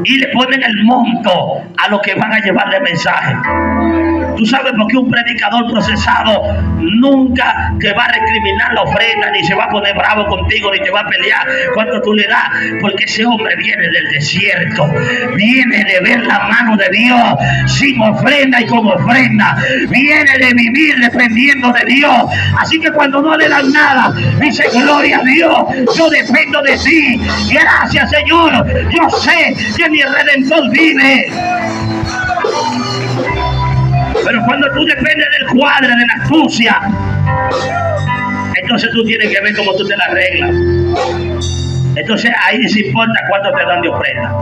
Y le ponen el monto a los que van a llevar el mensaje. Tú sabes por qué un predicador procesado nunca te va a recriminar la ofrenda, ni se va a poner bravo contigo, ni te va a pelear cuánto tú le das, porque ese hombre viene del desierto, viene de ver la mano de Dios sin ofrenda y con ofrenda, viene de vivir dependiendo de Dios. Así que cuando no le dan nada, dice, gloria a Dios, yo dependo de ti, gracias Señor, yo sé que mi Redentor vive. Pero cuando tú dependes del cuadro, de la astucia, entonces tú tienes que ver cómo tú te la arreglas. Entonces ahí no se importa cuánto te dan de ofrenda.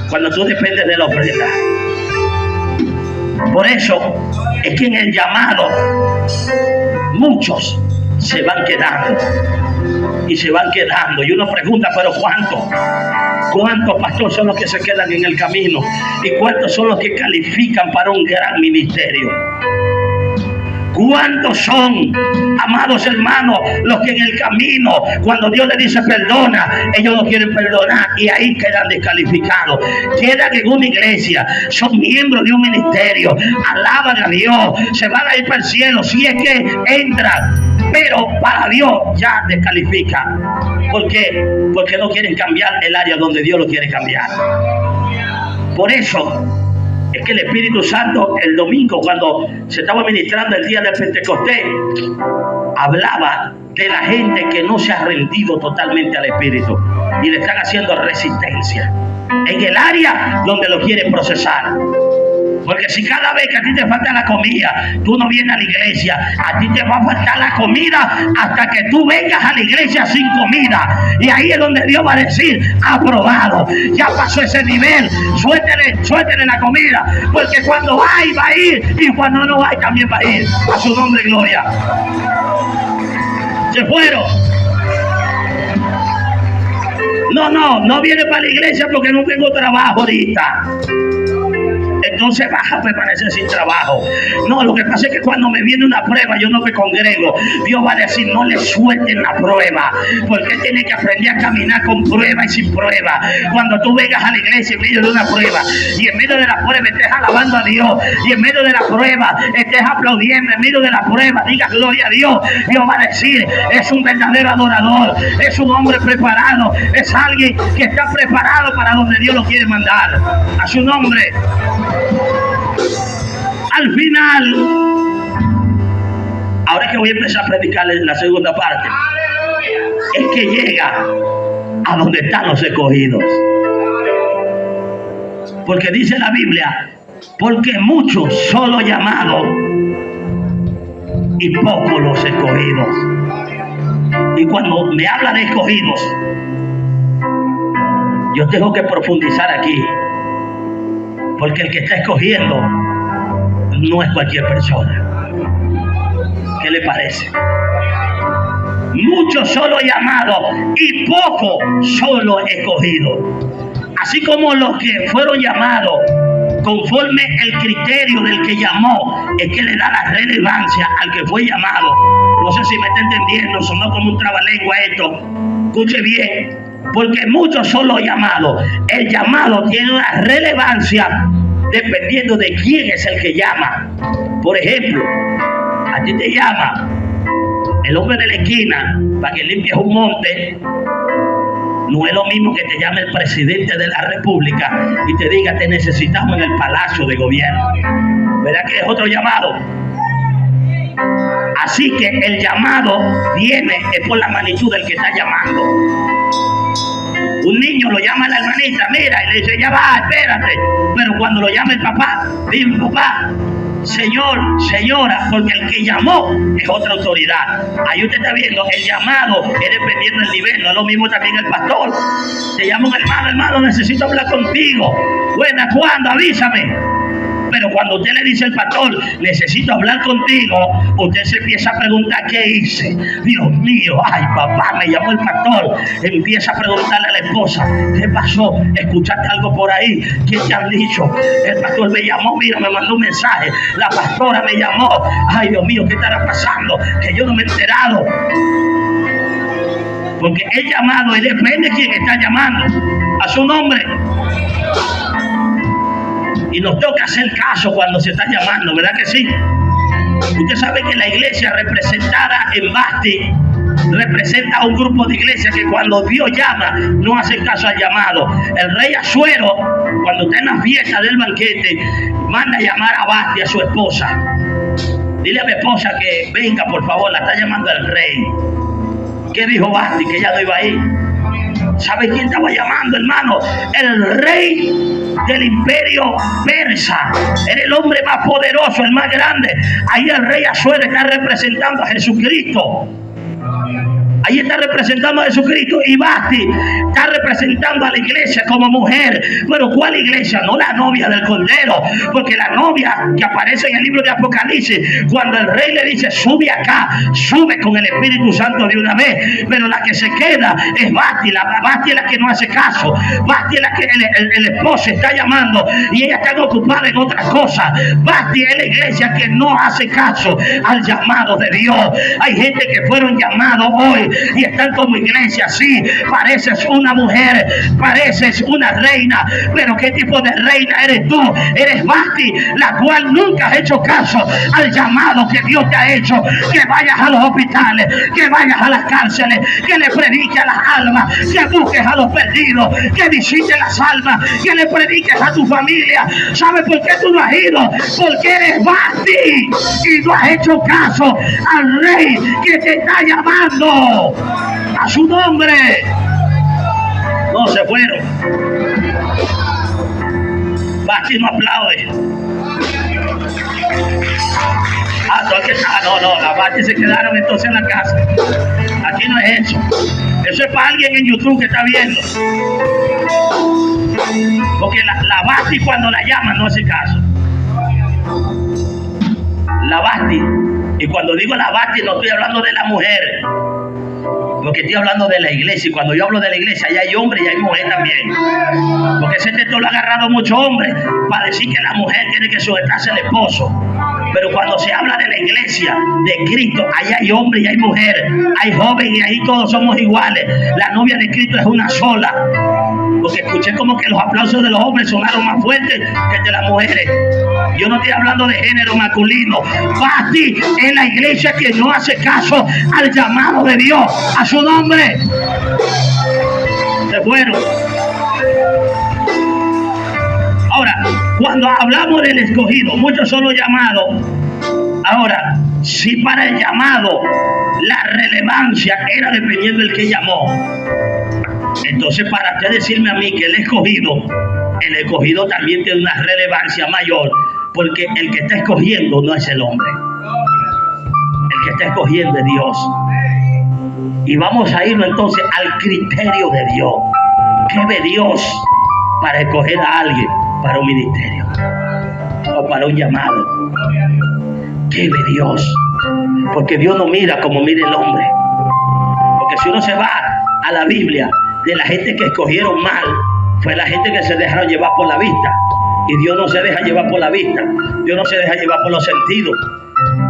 Cuando tú dependes de la ofrenda. Por eso es que en el llamado muchos se van quedando. Y se van quedando. Y uno pregunta, ¿pero cuántos? ¿Cuántos pastores son los que se quedan en el camino? ¿Y cuántos son los que califican para un gran ministerio? ¿Cuántos son, amados hermanos, los que en el camino, cuando Dios les dice perdona, ellos no quieren perdonar y ahí quedan descalificados? Quedan en una iglesia, son miembros de un ministerio, alaban a Dios, se van a ir para el cielo si es que entran, pero para Dios ya descalifican. ¿Por qué? Porque no quieren cambiar el área donde Dios lo quiere cambiar. Por eso es que el Espíritu Santo el domingo, cuando se estaba ministrando el día del Pentecostés, hablaba de la gente que no se ha rendido totalmente al Espíritu y le están haciendo resistencia en el área donde lo quieren procesar. Porque si cada vez que a ti te falta la comida, tú no vienes a la iglesia, a ti te va a faltar la comida hasta que tú vengas a la iglesia sin comida. Y ahí es donde Dios va a decir, aprobado, ya pasó ese nivel, suéltele la comida. Porque cuando hay, va a ir, y cuando no hay, también va a ir. A su nombre, gloria. Se fueron. No viene para la iglesia porque no tengo trabajo ahorita. Entonces vas a permanecer sin trabajo. No, lo que pasa es que cuando me viene una prueba yo no me congrego. Dios va a decir, no le suelten la prueba, porque tiene que aprender a caminar con prueba y sin prueba. Cuando tú vengas a la iglesia en medio de una prueba, y en medio de la prueba estés alabando a Dios, y en medio de la prueba estés aplaudiendo, en medio de la prueba digas gloria a Dios, Dios va a decir, es un verdadero adorador, es un hombre preparado, es alguien que está preparado para donde Dios lo quiere mandar. A su nombre. Al final, ahora que voy a empezar a predicarles la segunda parte, es que llega a donde están los escogidos. Porque dice la Biblia Porque muchos son los llamados y pocos los escogidos. Y cuando me habla de escogidos, yo tengo que profundizar aquí. Porque el que está escogiendo no es cualquier persona. ¿Qué le parece? Muchos son los llamados y pocos son los escogidos. Así como los que fueron llamados conforme el criterio del que llamó es que le da la relevancia al que fue llamado. No sé si me está entendiendo, sonó como un trabalengua esto. Escuche bien, porque muchos son los llamados. El llamado tiene una relevancia dependiendo de quién es el que llama. Por ejemplo, a ti te llama el hombre de la esquina para que limpies un monte. No es lo mismo que te llame el presidente de la república y te diga te necesitamos en el palacio de gobierno. ¿Verdad que es otro llamado? Así que el llamado viene es por la magnitud del que está llamando. Un niño lo llama a la hermanita, mira, y le dice, ya va, espérate. Pero cuando lo llama el papá, dice, papá, señor, señora, porque el que llamó es otra autoridad. Ahí usted está viendo, el llamado es dependiendo del nivel, no es lo mismo también el pastor. Te llama un hermano, hermano, necesito hablar contigo. Buena, ¿cuándo? Avísame. Pero cuando usted le dice al pastor, necesito hablar contigo, usted se empieza a preguntar, ¿qué hice? Dios mío, ay papá, me llamó el pastor. Empieza a preguntarle a la esposa, ¿qué pasó? ¿Escuchaste algo por ahí? ¿Qué te han dicho? El pastor me llamó, mira, me mandó un mensaje. La pastora me llamó. Ay Dios mío, ¿qué estará pasando? Que yo no me he enterado. Porque el llamado, y depende de quién está llamando. A su nombre. Y nos toca hacer caso cuando se está llamando, ¿verdad que sí? Usted sabe que la iglesia representada en Basti representa a un grupo de iglesias que cuando Dios llama no hacen caso al llamado. El rey Asuero, cuando está en la fiesta del banquete, manda a llamar a Basti, a su esposa. Dile a mi esposa que venga, por favor, la está llamando el rey. ¿Qué dijo Basti? Que ella no iba a ir. ¿Sabe quién estaba llamando, hermano? El rey del imperio persa. Era el hombre más poderoso, el más grande. Ahí el rey Asuero está representando a Jesucristo. Ahí está representando a Jesucristo. Y Basti está representando a la iglesia como mujer. Pero ¿cuál iglesia? No la novia del Cordero. Porque la novia que aparece en el libro de Apocalipsis, cuando el rey le dice, sube acá, sube con el Espíritu Santo de una vez. Pero la que se queda es Basti. Basti es la que no hace caso. Basti es la que el esposo está llamando y ella está ocupada en otras cosas. Basti es la iglesia que no hace caso al llamado de Dios. Hay gente que fueron llamados hoy y están como iglesia. Sí, pareces una mujer, pareces una reina, pero ¿qué tipo de reina eres tú? Eres Basti, la cual nunca has hecho caso al llamado que Dios te ha hecho. Que vayas a los hospitales, que vayas a las cárceles, que le prediques a las almas, que busques a los perdidos, que visites las almas, que le prediques a tu familia. ¿Sabes por qué tú no has ido? Porque eres Basti y no has hecho caso al rey que te está llamando. A su nombre. No se fueron. Basti no aplaude. No, las Basti se quedaron entonces en la casa. Aquí no es eso. Eso es para alguien en YouTube que está viendo. Porque la Basti cuando la llaman no hace caso. La Basti, y cuando digo la Basti no estoy hablando de la mujer, porque estoy hablando de la iglesia. Y cuando yo hablo de la iglesia, allá hay hombres y hay mujer también. Porque ese texto lo ha agarrado muchos hombres para decir que la mujer tiene que sujetarse al esposo. Pero cuando se habla de la iglesia de Cristo, allá hay hombre y hay mujer, hay joven y ahí todos somos iguales. La novia de Cristo es una sola. Porque escuché como que los aplausos de los hombres sonaron más fuertes que el de las mujeres. Yo no estoy hablando de género masculino. Basti es la iglesia que no hace caso al llamado de Dios. A su nombre. Se fueron. Ahora, cuando hablamos del escogido, muchos son los llamados. Ahora, si para el llamado la relevancia era dependiendo del que llamó, entonces para usted decirme a mí que el escogido el escogido también tiene una relevancia mayor, porque el que está escogiendo no es el hombre. El que está escogiendo es Dios. Y vamos a irnos entonces al criterio de Dios. ¿Qué ve Dios para escoger a alguien para un ministerio o para un llamado? ¿Qué ve Dios? Porque Dios no mira como mira el hombre. Porque si uno se va a la Biblia, de la gente que escogieron mal, fue la gente que se dejaron llevar por la vista. Y Dios no se deja llevar por la vista. Dios no se deja llevar por los sentidos.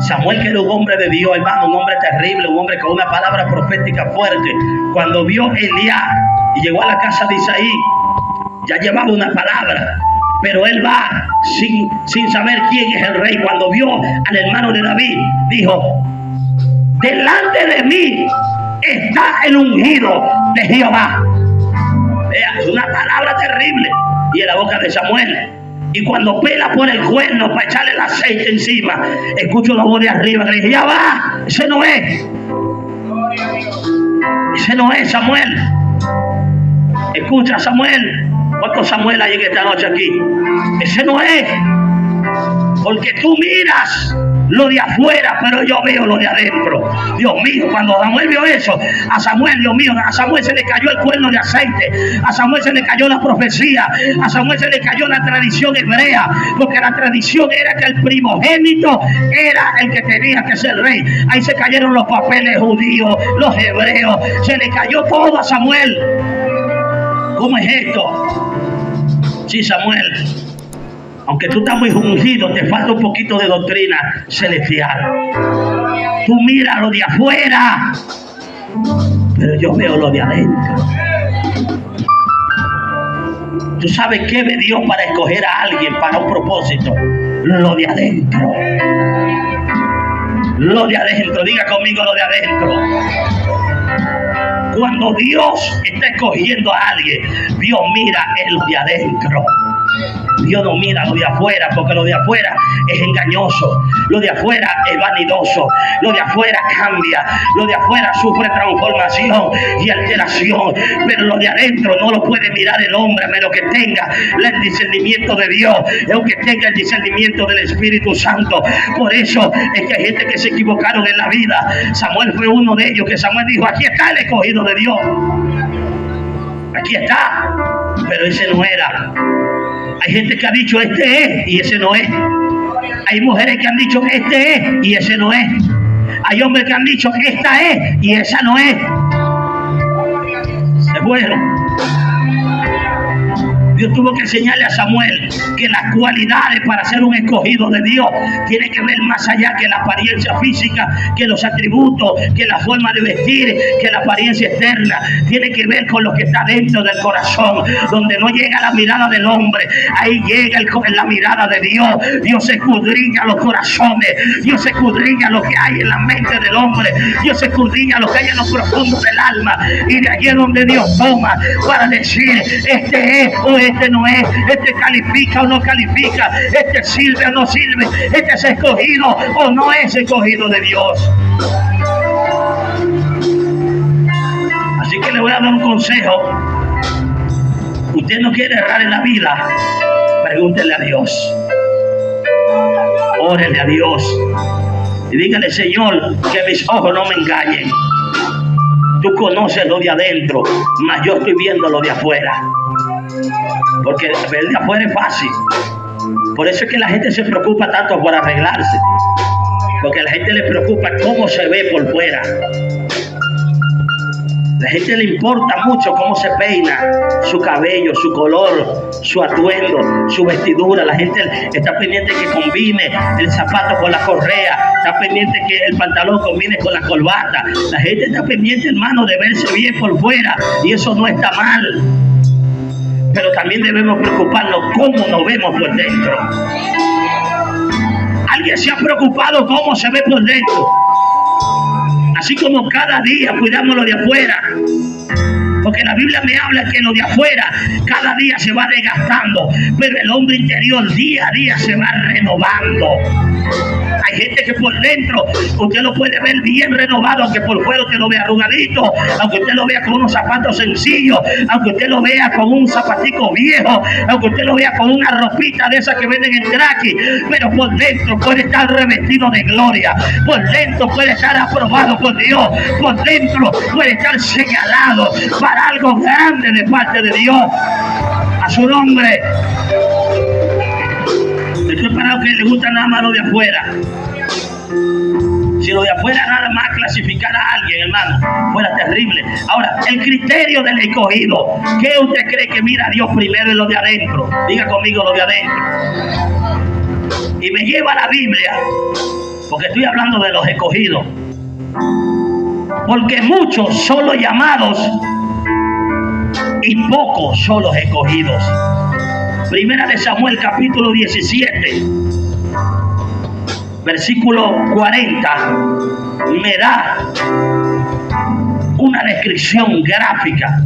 Samuel, que era un hombre de Dios, hermano, un hombre terrible, un hombre con una palabra profética fuerte. Cuando vio a Eliab y llegó a la casa de Isaí, ya llevaba una palabra, pero él va sin saber quién es el rey. Cuando vio al hermano de David, dijo: delante de mí está el ungido de Jehová. Vea, es una palabra terrible y en la boca de Samuel. Y cuando pela por el cuerno para echarle el aceite encima, escucho la voz de arriba que le dice: ya va, ese no es. Ese no es Samuel. Escucha, Samuel. ¿Cuántos Samuel hay en esta noche aquí? Ese no es. Porque tú miras lo de afuera, pero yo veo lo de adentro. Dios mío, cuando Samuel vio eso, a Samuel, Dios mío, a Samuel se le cayó el cuerno de aceite, a Samuel se le cayó la profecía, a Samuel se le cayó la tradición hebrea, porque la tradición era que el primogénito era el que tenía que ser rey. Ahí se cayeron los papeles judíos, los hebreos, se le cayó todo a Samuel. ¿Cómo es esto? Sí, Samuel, aunque tú estás muy ungido, te falta un poquito de doctrina celestial. Tú mira lo de afuera, pero yo veo lo de adentro. ¿Tú sabes qué ve Dios para escoger a alguien para un propósito? Lo de adentro. Lo de adentro, diga conmigo lo de adentro. Cuando Dios está escogiendo a alguien, Dios mira en lo de adentro. Dios no mira lo de afuera, porque lo de afuera es engañoso, lo de afuera es vanidoso, lo de afuera cambia, lo de afuera sufre transformación y alteración, pero lo de adentro no lo puede mirar el hombre a menos que tenga el discernimiento de Dios, aunque tenga el discernimiento del Espíritu Santo. Por eso es que hay gente que se equivocaron en la vida. Samuel fue uno de ellos, que Samuel dijo: aquí está el escogido de Dios, aquí está, pero ese no era. Hay gente que ha dicho: este es, y ese no es. Hay mujeres que han dicho: este es, y ese no es. Hay hombres que han dicho: esta es, y esa no es. Se fueron. Dios tuvo que enseñarle a Samuel que las cualidades para ser un escogido de Dios tiene que ver más allá que la apariencia física, que los atributos, que la forma de vestir, que la apariencia externa. Tiene que ver con lo que está dentro del corazón, donde no llega la mirada del hombre, ahí llega la mirada de Dios. Dios escudriña los corazones, Dios escudriña lo que hay en la mente del hombre, Dios escudriña lo que hay en lo profundo del alma, y de allí es donde Dios toma para decir: este es o este no es, este califica o no califica, este sirve o no sirve, este es escogido o no es escogido de Dios. Así que le voy a dar un consejo. Usted no quiere errar en la vida, pregúntele a Dios, órele a Dios y dígale: Señor, que mis ojos no me engañen. Tú conoces lo de adentro, mas yo estoy viendo lo de afuera. Porque ver de afuera es fácil. Por eso es que la gente se preocupa tanto por arreglarse. Porque a la gente le preocupa cómo se ve por fuera. A la gente le importa mucho cómo se peina, su cabello, su color, su atuendo, su vestidura. La gente está pendiente que combine el zapato con la correa, está pendiente que el pantalón combine con la corbata. La gente está pendiente, hermano, de verse bien por fuera, y eso no está mal. Pero también debemos preocuparnos cómo nos vemos por dentro. ¿Alguien se ha preocupado cómo se ve por dentro? Así como cada día cuidamos lo de afuera, porque la Biblia me habla que lo de afuera cada día se va desgastando, pero el hombre interior día a día se va renovando. Hay gente que por dentro usted lo puede ver bien renovado, aunque por fuera usted lo vea arrugadito, aunque usted lo vea con unos zapatos sencillos, aunque usted lo vea con un zapatico viejo, aunque usted lo vea con una ropita de esas que venden en Traqui, pero por dentro puede estar revestido de gloria, por dentro puede estar aprobado por Dios, por dentro puede estar señalado para algo grande de parte de Dios. A su nombre. Esto es para los que les gusta nada más lo de afuera. Si lo de afuera nada más clasificar a alguien, hermano, fuera terrible. Ahora, el criterio del escogido. ¿Qué usted cree que mira a Dios primero en lo de adentro? Diga conmigo lo de adentro. Y me lleva a la Biblia, porque estoy hablando de los escogidos. Porque muchos son los llamados y pocos son los escogidos. Primera de Samuel, capítulo 17, versículo 40, me da una descripción gráfica.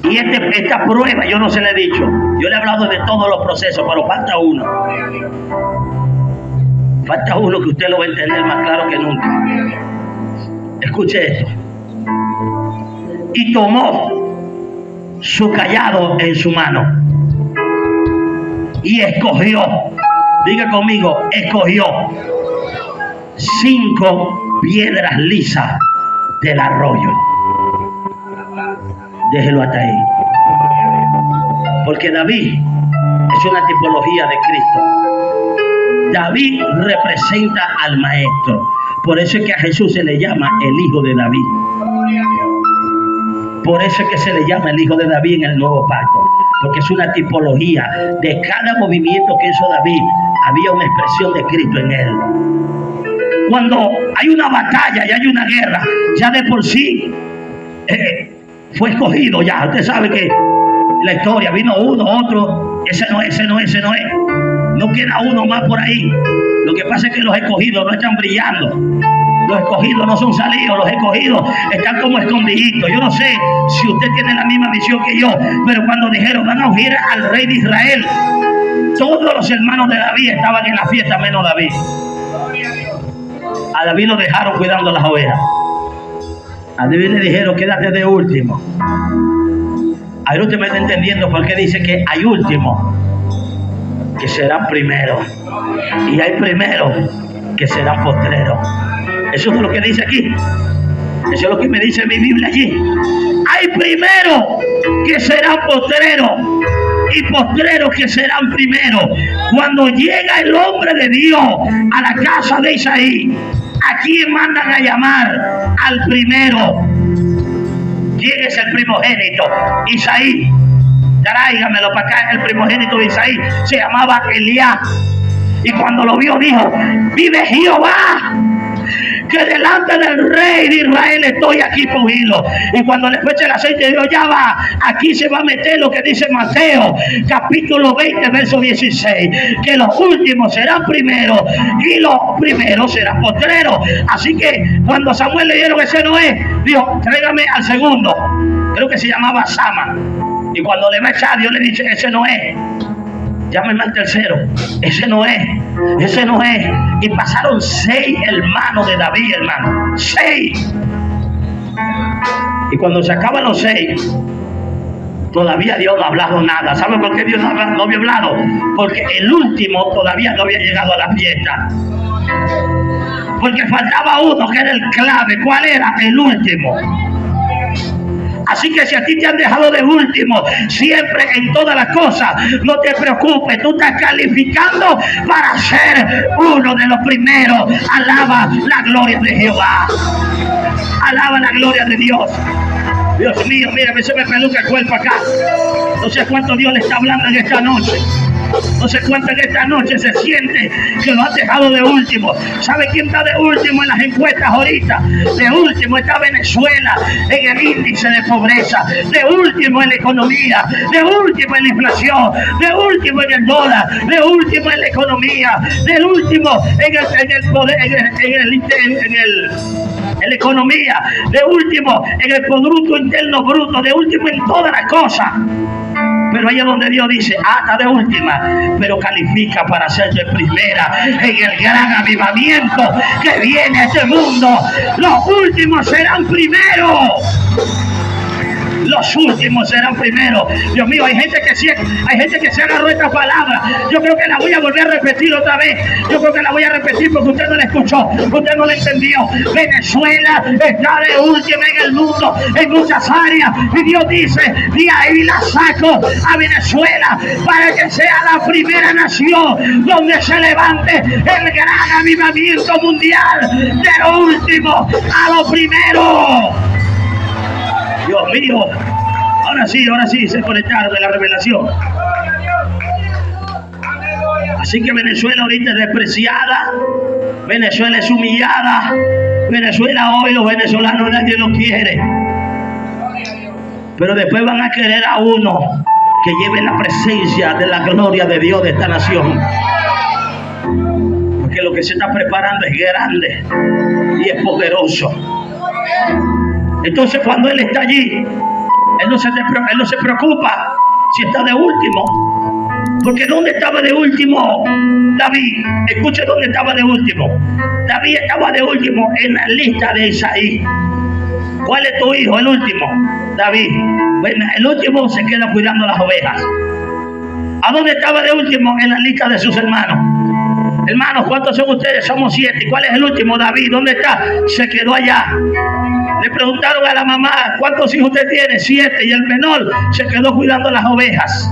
Y esta prueba yo no se la he dicho. Yo le he hablado de todos los procesos, pero falta uno. Falta uno que usted lo va a entender más claro que nunca. Escuche esto. Y tomó su cayado en su mano y escogió, diga conmigo, escogió 5 piedras lisas del arroyo. Déjelo hasta ahí, porque David es una tipología de Cristo. David representa al maestro, por eso es que a Jesús se le llama el hijo de David. Por eso es que se le llama el hijo de David en el nuevo pacto, porque es una tipología de cada movimiento que hizo David. Había una expresión de Cristo en él. Cuando hay una batalla y hay una guerra, ya de por sí fue escogido. Ya usted sabe que la historia vino uno, otro, ese no es. No queda uno más por ahí. Lo que pasa es que los escogidos no están brillando. Los escogidos no son salidos, los escogidos están como escondiditos. Yo no sé si usted tiene la misma visión que yo, pero cuando dijeron van a ungir al rey de Israel, todos los hermanos de David estaban en la fiesta menos David. A David lo dejaron cuidando las ovejas. A David le dijeron quédate de último. Ahí usted me está entendiendo por qué dice que hay últimos que serán primeros y hay primeros que serán postreros. Eso es lo que dice aquí. Eso es lo que me dice mi Biblia allí. Hay primeros que serán postreros y postreros que serán primeros. Cuando llega el hombre de Dios a la casa de Isaí, ¿a quién mandan a llamar? Al primero. ¿Quién es el primogénito? Isaí. Tráigamelo para acá. El primogénito de Isaí se llamaba Eliab. Y cuando lo vio dijo: vive Jehová, que delante del rey de Israel estoy aquí cogido. Y cuando le fue el aceite, dijo: ya va, aquí se va a meter lo que dice Mateo, capítulo 20, verso 16, que los últimos serán primeros y los primeros serán postreros. Así que cuando Samuel le dieron ese no es, dijo: tráigame al segundo. Creo que se llamaba Sama. Y cuando le va a echar, Dios le dice: ese no es. Llámeme al tercero. Ese no es. Y pasaron 6 hermanos de David, hermano. 6. Y cuando se acaban los 6, todavía Dios no ha hablado nada. ¿Sabe por qué Dios no había hablado? Porque el último todavía no había llegado a la fiesta. Porque faltaba uno que era el clave. ¿Cuál era? El último. Así que si a ti te han dejado de último, siempre en todas las cosas, no te preocupes, tú estás calificando para ser uno de los primeros. Alaba la gloria de Jehová. Alaba la gloria de Dios. Dios mío, mira, se me peluca el cuerpo acá. No sé cuánto Dios le está hablando en esta noche. No sé cuánto en esta noche se siente que lo has dejado de último. ¿Sabe quién está de último en las encuestas ahorita? De último está Venezuela en el índice de pobreza. De último en la economía. De último en la inflación. De último en el dólar. De último en la economía. De último en el poder, en la economía. De último en el Producto Interno Bruto. De último en todas las cosas. Pero ahí es donde Dios dice, está de última, pero califica para ser de primera en el gran avivamiento que viene a este mundo. Los últimos serán primeros. Los últimos serán primero. Dios mío, hay gente que se agarró esta palabra. Yo creo que la voy a volver a repetir otra vez. Yo creo que la voy a repetir porque usted no la escuchó, usted no la entendió. Venezuela está de última en el mundo, en muchas áreas. Y Dios dice, de ahí la saco a Venezuela para que sea la primera nación donde se levante el gran avivamiento mundial. De lo último a lo primero. Dios mío, ahora sí se conectaron de la revelación. Así que Venezuela ahorita es despreciada, Venezuela es humillada, Venezuela hoy los venezolanos nadie lo quiere. Pero después van a querer a uno que lleve la presencia de la gloria de Dios de esta nación. Porque lo que se está preparando es grande y es poderoso. Entonces cuando Él está allí, Él no se preocupa si está de último. Porque ¿dónde estaba de último David? Escuche dónde estaba de último. David estaba de último en la lista de Isaí. ¿Cuál es tu hijo? El último. David. Bueno, el último se queda cuidando las ovejas. ¿A dónde estaba de último? En la lista de sus hermanos. Hermanos, ¿cuántos son ustedes? Somos 7. ¿Cuál es el último? David. ¿Dónde está? Se quedó allá. Le preguntaron a la mamá, ¿cuántos hijos usted tiene? 7. Y el menor se quedó cuidando las ovejas.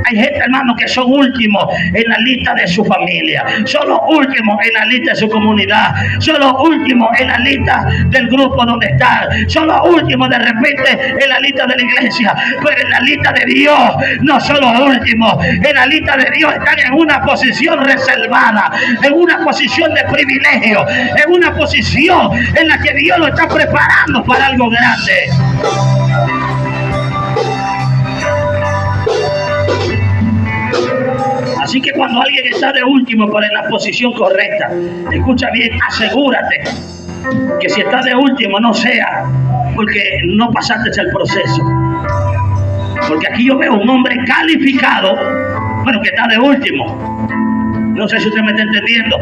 Hay gente, hermano, que son últimos en la lista de su familia. Son los últimos en la lista de su comunidad. Son los últimos en la lista del grupo donde están. Son los últimos de repente en la lista de la iglesia. Pero en la lista de Dios no son los últimos. En la lista de Dios están en una posición reservada, en una posición de privilegio, en una posición en la que Dios lo está preparando para algo grande. Así que cuando alguien está de último pero en la posición correcta, escucha bien, asegúrate que si está de último no sea porque no pasaste el proceso. Porque aquí yo veo un hombre calificado, pero que está de último. No sé si usted me está entendiendo.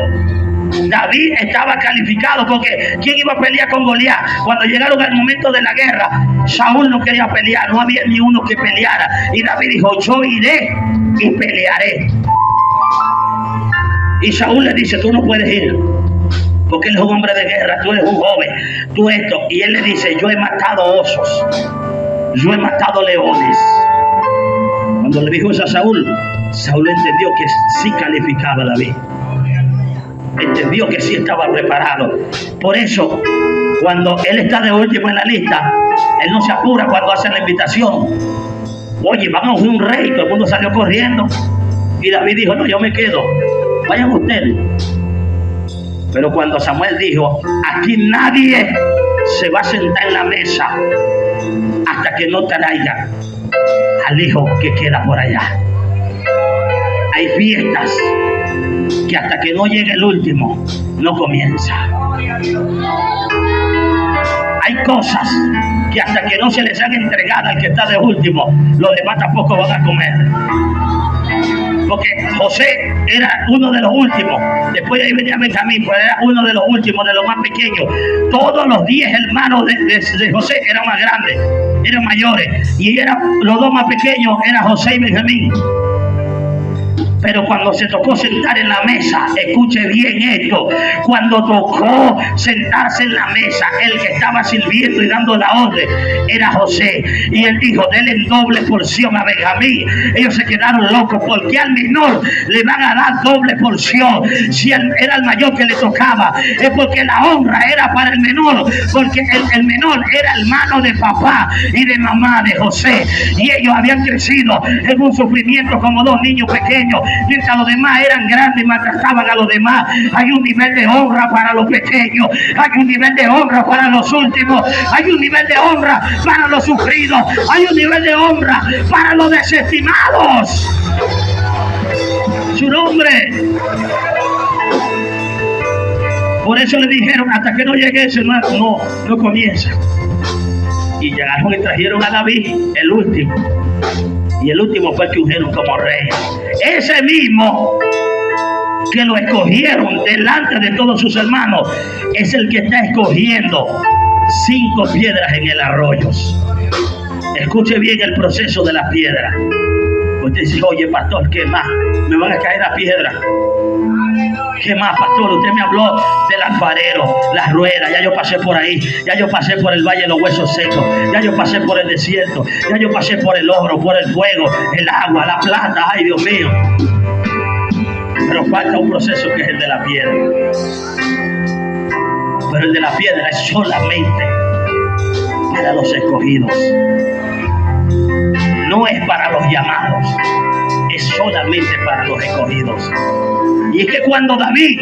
David estaba calificado porque ¿quién iba a pelear con Goliat? Cuando llegaron al momento de la guerra, Saúl no quería pelear, no había ni uno que peleara. Y David dijo, yo iré y pelearé. Y Saúl le dice, tú no puedes ir, porque él es un hombre de guerra, tú eres un joven, tú esto. Y él le dice, yo he matado osos, yo he matado leones. Cuando le dijo eso a Saúl, Saúl entendió que sí calificaba a David. Entendió que sí estaba preparado. Por eso, cuando él está de último en la lista, él no se apura cuando hace la invitación. Oye, vamos a un rey, todo el mundo salió corriendo. Y David dijo, no, yo me quedo, vayan ustedes. Pero cuando Samuel dijo, aquí nadie se va a sentar en la mesa hasta que no traiga al hijo que queda por allá. Hay fiestas que hasta que no llegue el último no comienza. Hay cosas que hasta que no se les haga entregada al que está de último, los demás tampoco van a comer. Porque José era uno de los últimos. Después de ahí venía Benjamín, pues era uno de los últimos, de los más pequeños. Todos los 10 hermanos de José eran más grandes, eran mayores. Y los dos más pequeños eran José y Benjamín. Pero cuando se tocó sentar en la mesa, escuche bien esto, cuando tocó sentarse en la mesa, el que estaba sirviendo y dando la orden era José. Y él dijo, denle doble porción a Benjamín. Ellos se quedaron locos porque al menor le van a dar doble porción. Si era el mayor que le tocaba, es porque la honra era para el menor, porque el menor era hermano de papá y de mamá de José. Y ellos habían crecido en un sufrimiento como dos niños pequeños. Mientras los demás eran grandes y maltrataban a los demás. Hay un nivel de honra para los pequeños, hay un nivel de honra para los últimos, hay un nivel de honra para los sufridos, hay un nivel de honra para los desestimados. Su nombre. Por eso le dijeron, hasta que no llegue ese no comienza. Y llegaron y trajeron a David, el último. y el último fue que ungieron como rey. Ese mismo que lo escogieron delante de todos sus hermanos es el que está escogiendo 5 piedras en el arroyo. Escuche bien el proceso de la piedra. Usted dice, oye pastor, ¿qué más? Me van a caer las piedras. ¿Qué más, pastor? Usted me habló del alfarero, las ruedas, ya yo pasé por ahí, ya yo pasé por el valle de los huesos secos, ya yo pasé por el desierto, ya yo pasé por el oro, por el fuego, el agua, la plata, ay Dios mío. Pero falta un proceso que es el de la piedra. Pero el de la piedra es solamente para los escogidos. No es para los llamados, es solamente para los escogidos. Y es que cuando David,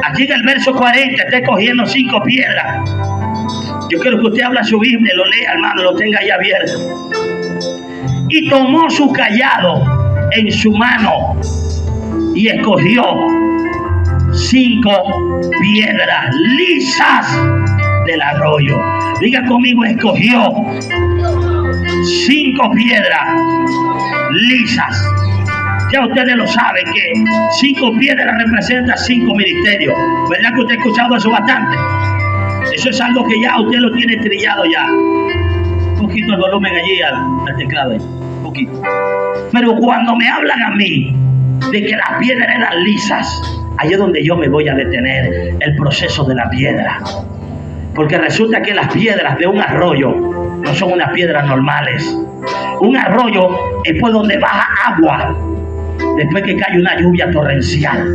aquí en el verso 40, está escogiendo 5 piedras, yo quiero que usted abra su Biblia, lo lea, hermano, lo tenga ahí abierto. Y tomó su cayado en su mano y escogió 5 piedras lisas del arroyo. Diga conmigo, escogió 5 piedras lisas. Ya ustedes lo saben que 5 piedras representan 5 ministerios. ¿Verdad que usted ha escuchado eso bastante? Eso es algo que ya usted lo tiene trillado ya. Un poquito el volumen allí al teclado. Un poquito. Pero cuando me hablan a mí de que las piedras eran lisas, ahí es donde yo me voy a detener el proceso de la piedra. Porque resulta que las piedras de un arroyo no son unas piedras normales. Un arroyo es por donde baja agua después que cae una lluvia torrencial.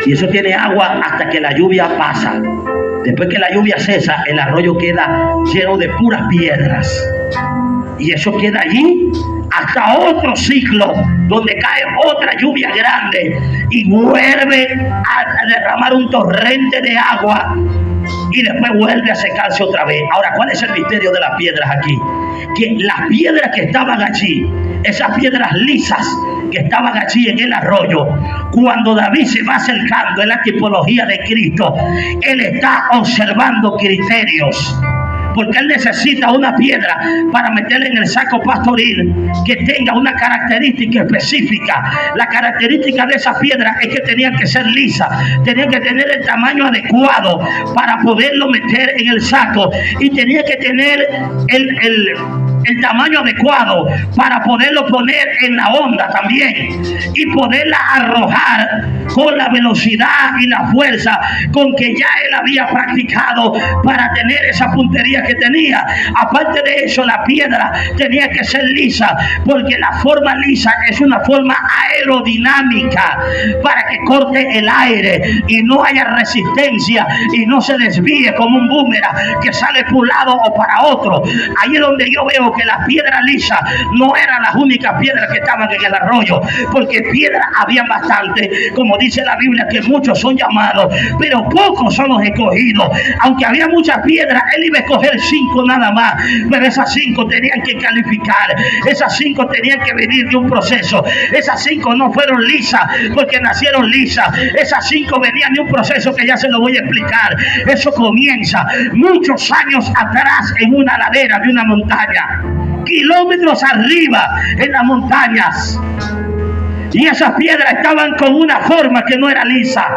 Y eso tiene agua hasta que la lluvia pasa. Después que la lluvia cesa, el arroyo queda lleno de puras piedras. Y eso queda allí hasta otro ciclo donde cae otra lluvia grande y vuelve a derramar un torrente de agua y después vuelve a secarse otra vez. Ahora, ¿cuál es el misterio de las piedras aquí? Que las piedras que estaban allí, esas piedras lisas que estaban allí en el arroyo, cuando David se va acercando en la tipología de Cristo, él está observando criterios. Porque él necesita una piedra para meterla en el saco pastoril que tenga una característica específica. La característica de esa piedra es que tenía que ser lisa, tenía que tener el tamaño adecuado para poderlo meter en el saco y tenía que tener el tamaño adecuado para poderlo poner en la onda también y poderla arrojar con la velocidad y la fuerza con que ya él había practicado para tener esa puntería que tenía. Aparte de eso, la piedra tenía que ser lisa, porque la forma lisa es una forma aerodinámica para que corte el aire y no haya resistencia y no se desvíe como un boomerang que sale por un lado o para otro. Ahí es donde yo veo que las piedras lisas no eran las únicas piedras que estaban en el arroyo, porque piedras habían bastante. Como dice la Biblia, que muchos son llamados, pero pocos son los escogidos. Aunque había muchas piedras, él iba a escoger 5 nada más, pero esas 5 tenían que calificar, esas 5 tenían que venir de un proceso. Esas 5 no fueron lisas porque nacieron lisas, esas 5 venían de un proceso que ya se lo voy a explicar. Eso comienza muchos años atrás en una ladera de una montaña, kilómetros arriba en las montañas, y esas piedras estaban con una forma que no era lisa.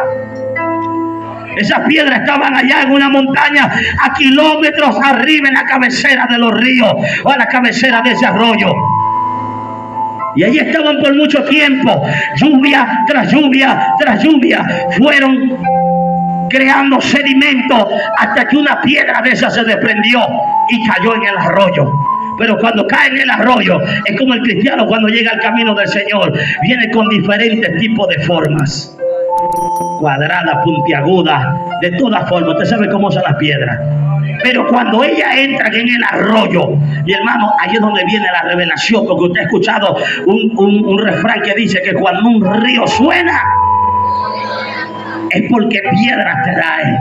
Esas piedras estaban allá en una montaña a kilómetros arriba en la cabecera de los ríos o a la cabecera de ese arroyo. Y allí estaban por mucho tiempo, lluvia tras lluvia tras lluvia. Fueron creando sedimento hasta que una piedra de esas se desprendió y cayó en el arroyo. Pero cuando cae en el arroyo, es como el cristiano cuando llega al camino del Señor, viene con diferentes tipos de formas. Cuadrada, puntiaguda, de todas formas. Usted sabe cómo son las piedras. Pero cuando ella entra en el arroyo, mi hermano, ahí es donde viene la revelación. Porque usted ha escuchado un refrán que dice que cuando un río suena, es porque piedras trae.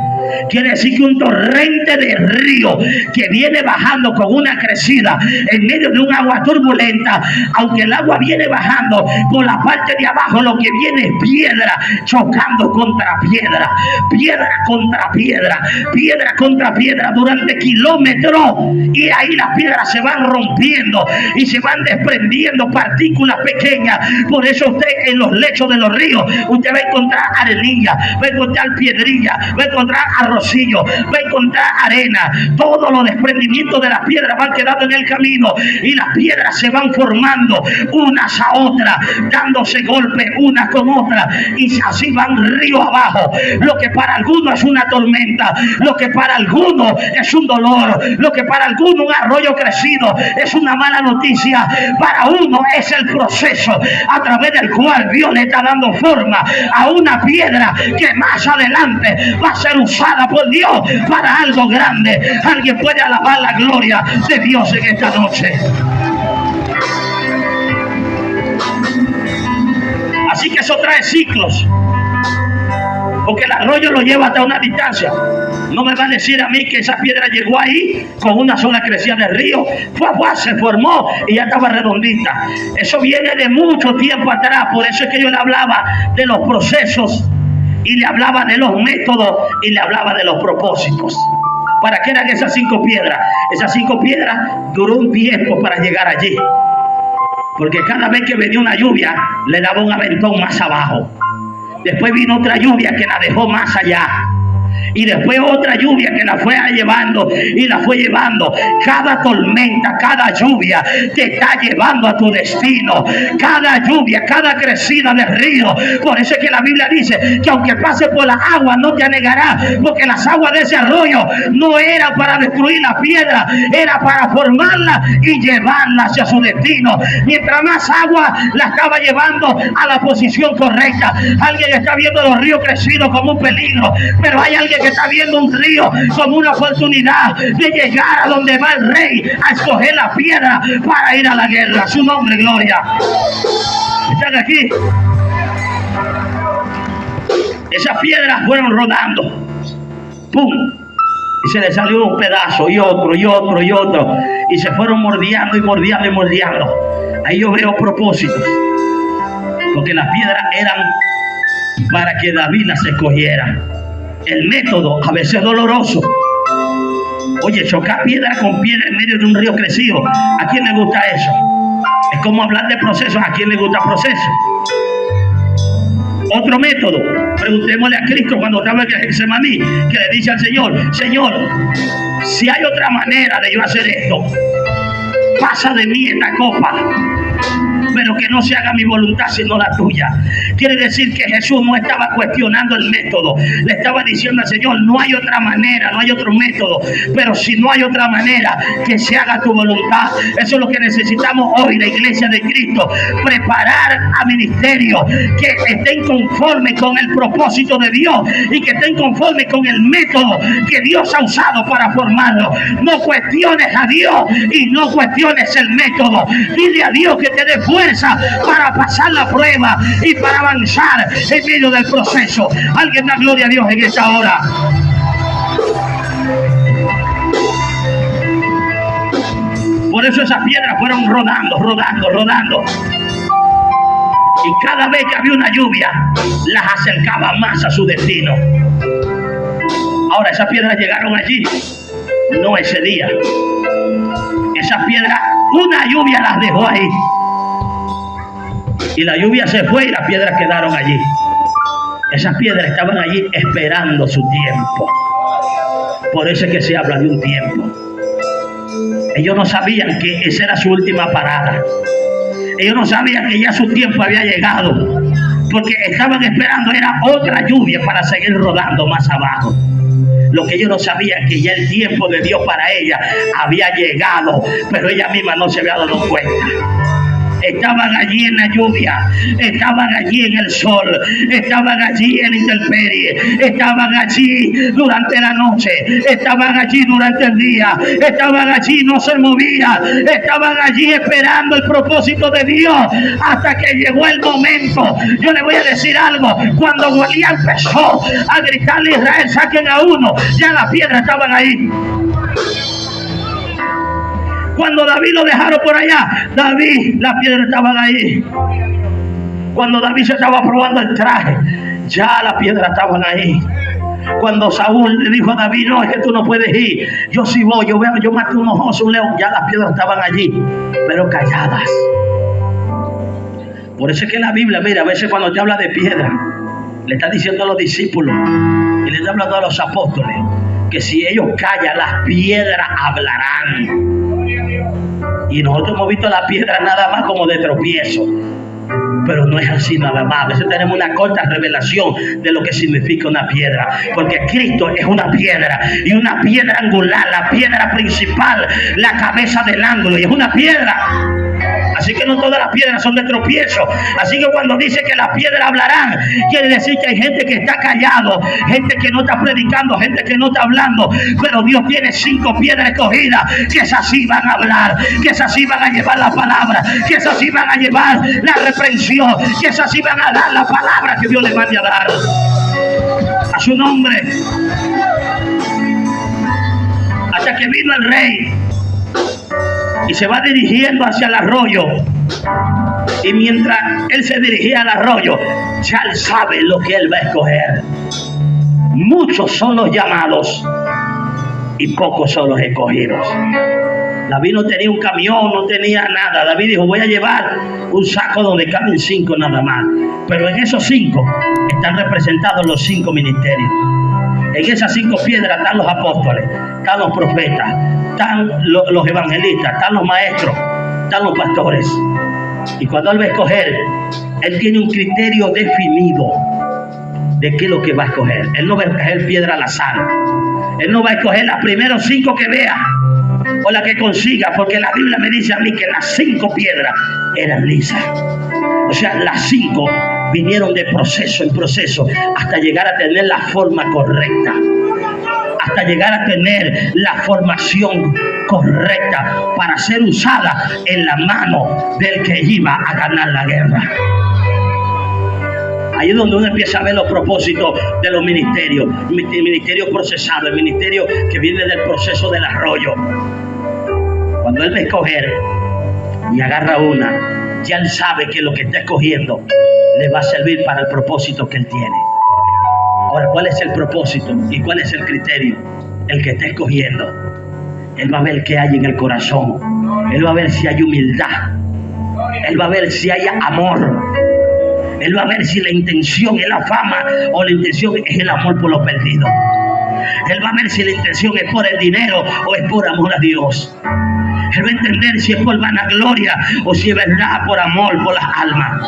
Quiere decir que un torrente de río que viene bajando con una crecida en medio de un agua turbulenta, aunque el agua viene bajando por la parte de abajo, lo que viene es piedra chocando contra piedra, piedra contra piedra, piedra contra piedra durante kilómetros, y ahí las piedras se van rompiendo y se van desprendiendo partículas pequeñas. Por eso usted en los lechos de los ríos usted va a encontrar arenilla, va a encontrar piedrilla, va a encontrar arrocillo, va a encontrar arena. Todos los desprendimientos de las piedras van quedando en el camino y las piedras se van formando unas a otras, dándose golpes unas con otras, y así van río abajo. Lo que para algunos es una tormenta, lo que para algunos es un dolor, lo que para algunos un arroyo crecido es una mala noticia, para uno es el proceso a través del cual Dios le está dando forma a una piedra que más adelante va a ser usada por Dios para algo grande. Alguien puede alabar la gloria de Dios en esta noche. Así que eso trae ciclos, porque el arroyo lo lleva hasta una distancia. No me va a decir a mí que esa piedra llegó ahí con una sola crecida del río, se formó y ya estaba redondita. Eso viene de mucho tiempo atrás. Por eso es que yo le hablaba de los procesos y le hablaba de los métodos y le hablaba de los propósitos. ¿Para qué eran esas 5 piedras? Esas 5 piedras duró un tiempo para llegar allí, porque cada vez que venía una lluvia le daba un aventón más abajo. Después vino otra lluvia que la dejó más allá, y después otra lluvia que la fue llevando y la fue llevando. Cada tormenta, cada lluvia te está llevando a tu destino. Cada lluvia, cada crecida del río. Por eso es que la Biblia dice que aunque pase por las aguas no te anegará, porque las aguas de ese arroyo no eran para destruir la piedra, era para formarla y llevarla hacia su destino. Mientras más agua la estaba llevando a la posición correcta. Alguien está viendo los ríos crecidos como un peligro, pero hay alguien que está viendo un río como una oportunidad de llegar a donde va el rey a escoger la piedra para ir a la guerra. Su nombre, gloria. ¿Están aquí? Esas piedras fueron rodando, ¡pum!, y se le salió un pedazo y otro y otro y otro, y se fueron mordiendo y mordiendo y mordiendo. Ahí yo veo propósitos, porque las piedras eran para que David las escogiera. El método a veces es doloroso. Oye, chocar piedra con piedra en medio de un río crecido, ¿a quién le gusta eso? Es como hablar de procesos. ¿A quién le gusta el proceso? Otro método, preguntémosle a Cristo cuando estaba en Getsemaní, que le dice al Señor: Señor, si hay otra manera de yo hacer esto, pasa de mí esta copa, pero que no se haga mi voluntad sino la tuya. Quiere decir que Jesús no estaba cuestionando el método, le estaba diciendo al Señor: no hay otra manera, no hay otro método, pero si no hay otra manera, que se haga tu voluntad. Eso es lo que necesitamos hoy, la iglesia de Cristo: preparar a ministerios que estén conformes con el propósito de Dios y que estén conformes con el método que Dios ha usado para formarlo. No cuestiones a Dios y no cuestiones el método. Dile a Dios que te dé fuerza para pasar la prueba y para avanzar en medio del proceso. Alguien da gloria a Dios en esta hora. Por eso esas piedras fueron rodando, rodando, rodando. Y cada vez que había una lluvia, las acercaba más a su destino. Ahora, esas piedras llegaron allí, no ese día. Esas piedras, una lluvia las dejó ahí. Y la lluvia se fue y las piedras quedaron allí. Esas piedras estaban allí esperando su tiempo. Por eso es que se habla de un tiempo. Ellos no sabían que esa era su última parada. Ellos no sabían que ya su tiempo había llegado, porque estaban esperando era otra lluvia para seguir rodando más abajo. Lo que ellos no sabían que ya el tiempo de Dios para ella había llegado, pero ella misma no se había dado cuenta. estaban allí en la lluvia, estaban allí en el sol, estaban allí en la intemperie, estaban allí durante la noche, estaban allí durante el día, estaban allí, no se movían, estaban allí esperando el propósito de Dios hasta que llegó el momento. Yo le voy a decir algo: cuando Goliat empezó a gritarle a Israel, saquen a uno, ya las piedras estaban ahí. Cuando David lo dejaron por allá, David, las piedras estaban ahí. Cuando David se estaba probando el traje, ya las piedras estaban ahí. Cuando Saúl le dijo a David, no, es que tú no puedes ir, yo sí voy, yo maté un oso, un león, ya las piedras estaban allí, pero calladas. Por eso es que la Biblia, mira, a veces cuando te habla de piedra, le está diciendo a los discípulos y le está hablando a los apóstoles que si ellos callan, las piedras hablarán. Y nosotros hemos visto la piedra nada más como de tropiezo, pero no es así nada más. A veces tenemos una corta revelación de lo que significa una piedra, porque Cristo es una piedra, y una piedra angular, la piedra principal, la cabeza del ángulo, y es una piedra. Así que no todas las piedras son de tropiezo. Así que cuando dice que las piedras hablarán, quiere decir que hay gente que está callado, gente que no está predicando, gente que no está hablando, pero Dios tiene 5 piedras escogidas, que esas sí van a hablar, que esas sí van a llevar la palabra, que esas sí van a llevar la reprensión, que esas sí van a dar la palabra que Dios le mande a dar. A su nombre. Hasta que vino el rey y se va dirigiendo hacia el arroyo, y mientras él se dirigía al arroyo, ya él sabe lo que él va a escoger. Muchos son los llamados y pocos son los escogidos. David no tenía un camión, no tenía nada. David dijo, voy a llevar un saco donde caben 5 nada más, pero en esos 5 están representados los 5 ministerios. En esas 5 piedras están los apóstoles, están los profetas, están los evangelistas, están los maestros, están los pastores. Y cuando él va a escoger, él tiene un criterio definido de qué es lo que va a escoger. Él no va a escoger piedra al azar. Él no va a escoger las primeros 5 que vea o la que consiga, porque la Biblia me dice a mí que las 5 piedras eran lisas. O sea, las 5 vinieron de proceso en proceso hasta llegar a tener la forma correcta, hasta llegar a tener la formación correcta para ser usada en la mano del que iba a ganar la guerra. Ahí es donde uno empieza a ver los propósitos de los ministerios. El ministerio procesado, el ministerio que viene del proceso del arroyo. Cuando él va a escoger y agarra una, ya él sabe que lo que está escogiendo le va a servir para el propósito que él tiene. Ahora, ¿cuál es el propósito y cuál es el criterio? El que está escogiendo, él va a ver qué hay en el corazón. Él va a ver si hay humildad. Él va a ver si hay amor. Él va a ver si la intención es la fama o la intención es el amor por los perdidos. Él va a ver si la intención es por el dinero o es por amor a Dios. Él va a entender si es por vanagloria o si es verdad por amor por las almas.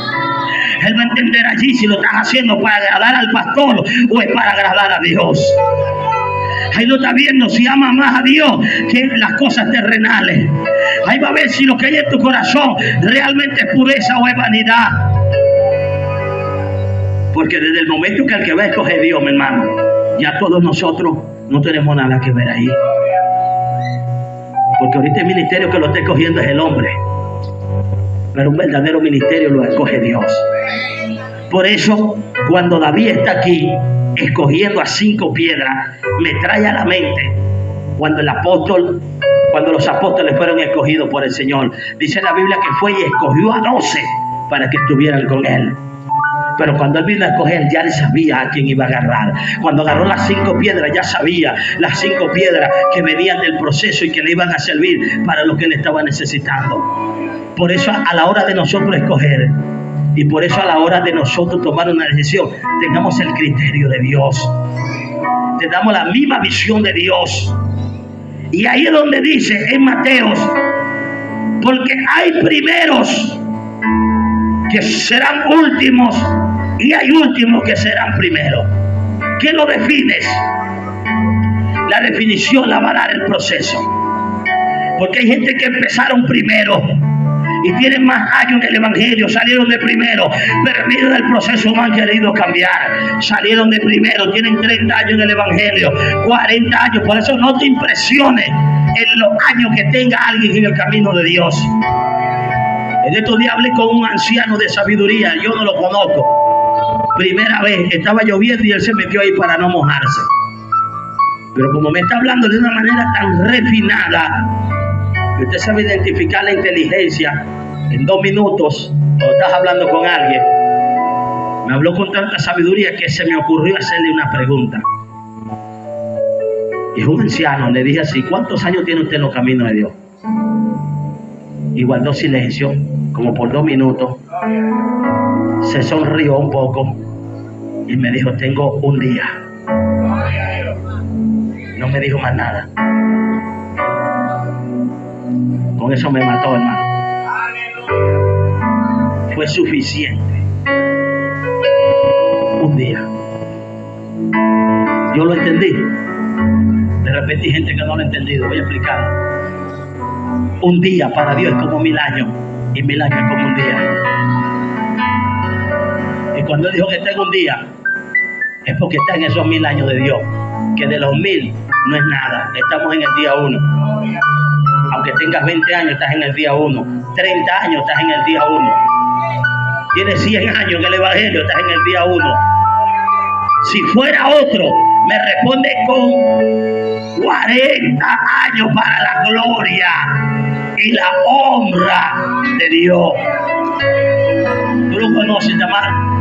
Él va a entender allí si lo estás haciendo para agradar al pastor o es para agradar a Dios. Ahí lo está viendo si ama más a Dios que las cosas terrenales. Ahí va a ver si lo que hay en tu corazón realmente es pureza o es vanidad. Porque desde el momento que el que va a escoger Dios, mi hermano, ya todos nosotros no tenemos nada que ver ahí. Porque ahorita el ministerio que lo está escogiendo es el hombre, pero un verdadero ministerio lo escoge Dios. Por eso, cuando David está aquí escogiendo a 5 piedras, me trae a la mente cuando los apóstoles fueron escogidos por el Señor. Dice la Biblia que fue y escogió a 12 para que estuvieran con él. Pero cuando él vino a escoger, ya él sabía a quién iba a agarrar. Cuando agarró las 5 piedras, ya sabía las 5 piedras que venían del proceso y que le iban a servir para lo que él estaba necesitando. Por eso, a la hora de nosotros escoger, y por eso a la hora de nosotros tomar una decisión, tengamos el criterio de Dios. Tengamos la misma visión de Dios. Y ahí es donde dice en Mateos, porque hay primeros que serán últimos y hay últimos que serán primeros. ¿Qué lo defines? La definición la va a dar el proceso. Porque hay gente que empezaron primero y tienen más años en el evangelio, salieron de primero, pero en medio del proceso no han querido cambiar. Salieron de primero, tienen 30 años en el evangelio, 40 años. Por eso no te impresiones en los años que tenga alguien en el camino de Dios. En estos días hablé con un anciano de sabiduría, yo no lo conozco. Primera vez, estaba lloviendo y él se metió ahí para no mojarse. Pero como me está hablando de una manera tan refinada, que usted sabe identificar la inteligencia en 2 minutos, cuando estás hablando con alguien, me habló con tanta sabiduría que se me ocurrió hacerle una pregunta. Y es un anciano, le dije así: ¿cuántos años tiene usted en los caminos de Dios? Y guardó silencio, como por 2 minutos. Se sonrió un poco y me dijo: tengo un día. No me dijo más nada. Con eso me mató, hermano. Fue suficiente. Un día. Yo lo entendí. De repente hay gente que no lo ha entendido. Voy a explicar. Un día para Dios es como 1000 años. Y 1000 años es como un día. Y cuando él dijo que tengo un día, es porque está en esos 1000 años de Dios. Que de los 1000 no es nada. Estamos en el día 1. Aunque tengas 20 años, estás en el día 1. 30 años, estás en el día 1. Tienes 100 años en el evangelio, estás en el día 1. Si fuera otro, me responde con 40 años para la gloria y la honra de Dios. ¿Tú lo conoces, hermano?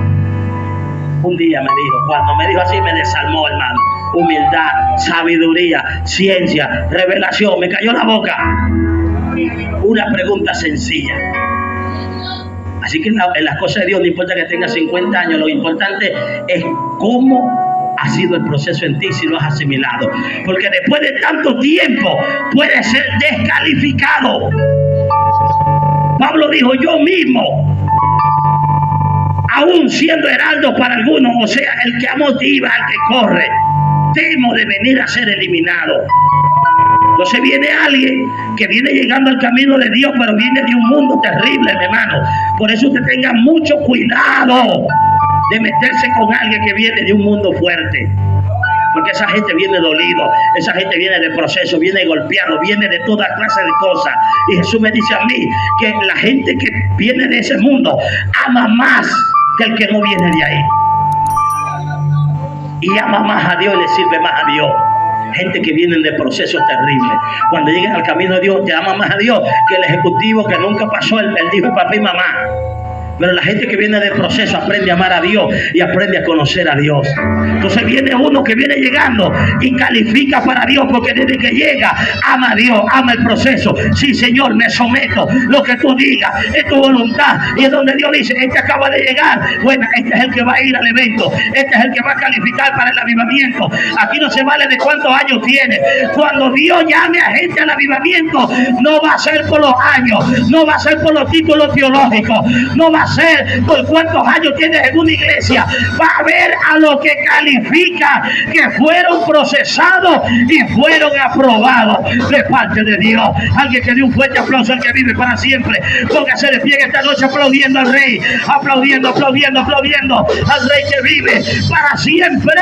Un día me dijo, cuando me dijo así, me desarmó, hermano. Humildad, sabiduría, ciencia, revelación. Me cayó la boca. Una pregunta sencilla. Así que en las cosas de Dios no importa que tengas 50 años, lo importante es cómo ha sido el proceso en ti, si lo has asimilado. Porque después de tanto tiempo puedes ser descalificado. Pablo dijo: yo mismo, aún siendo heraldo para algunos, o sea, el que motiva al que corre, temo de venir a ser eliminado. Entonces viene alguien que viene llegando al camino de Dios, pero viene de un mundo terrible, mi hermano. Por eso usted tenga mucho cuidado de meterse con alguien que viene de un mundo fuerte. Porque esa gente viene dolido, esa gente viene de proceso, viene golpeado, viene de toda clase de cosas. Y Jesús me dice a mí que la gente que viene de ese mundo ama más que el que no viene de ahí. Y ama más a Dios y le sirve más a Dios. Gente que vienen de procesos terribles. Cuando lleguen al camino de Dios, te ama más a Dios que el ejecutivo que nunca pasó el hijo de papá y mamá. Pero la gente que viene del proceso aprende a amar a Dios y aprende a conocer a Dios. Entonces viene uno que viene llegando y califica para Dios, porque desde que llega ama a Dios, ama el proceso. Sí, Señor, me someto, lo que tú digas es tu voluntad. Y es donde Dios dice: este acaba de llegar, bueno, este es el que va a ir al evento, este es el que va a calificar para el avivamiento. Aquí no se vale de cuántos años tiene. Cuando Dios llame a gente al avivamiento, no va a ser por los años, no va a ser por los títulos teológicos, no va a ser por cuántos años tienes en una iglesia. Va a ver a los que califica, que fueron procesados y fueron aprobados de parte de Dios. Alguien que dé un fuerte aplauso al que vive para siempre. Póngase de pie esta noche aplaudiendo al Rey, aplaudiendo al Rey que vive para siempre.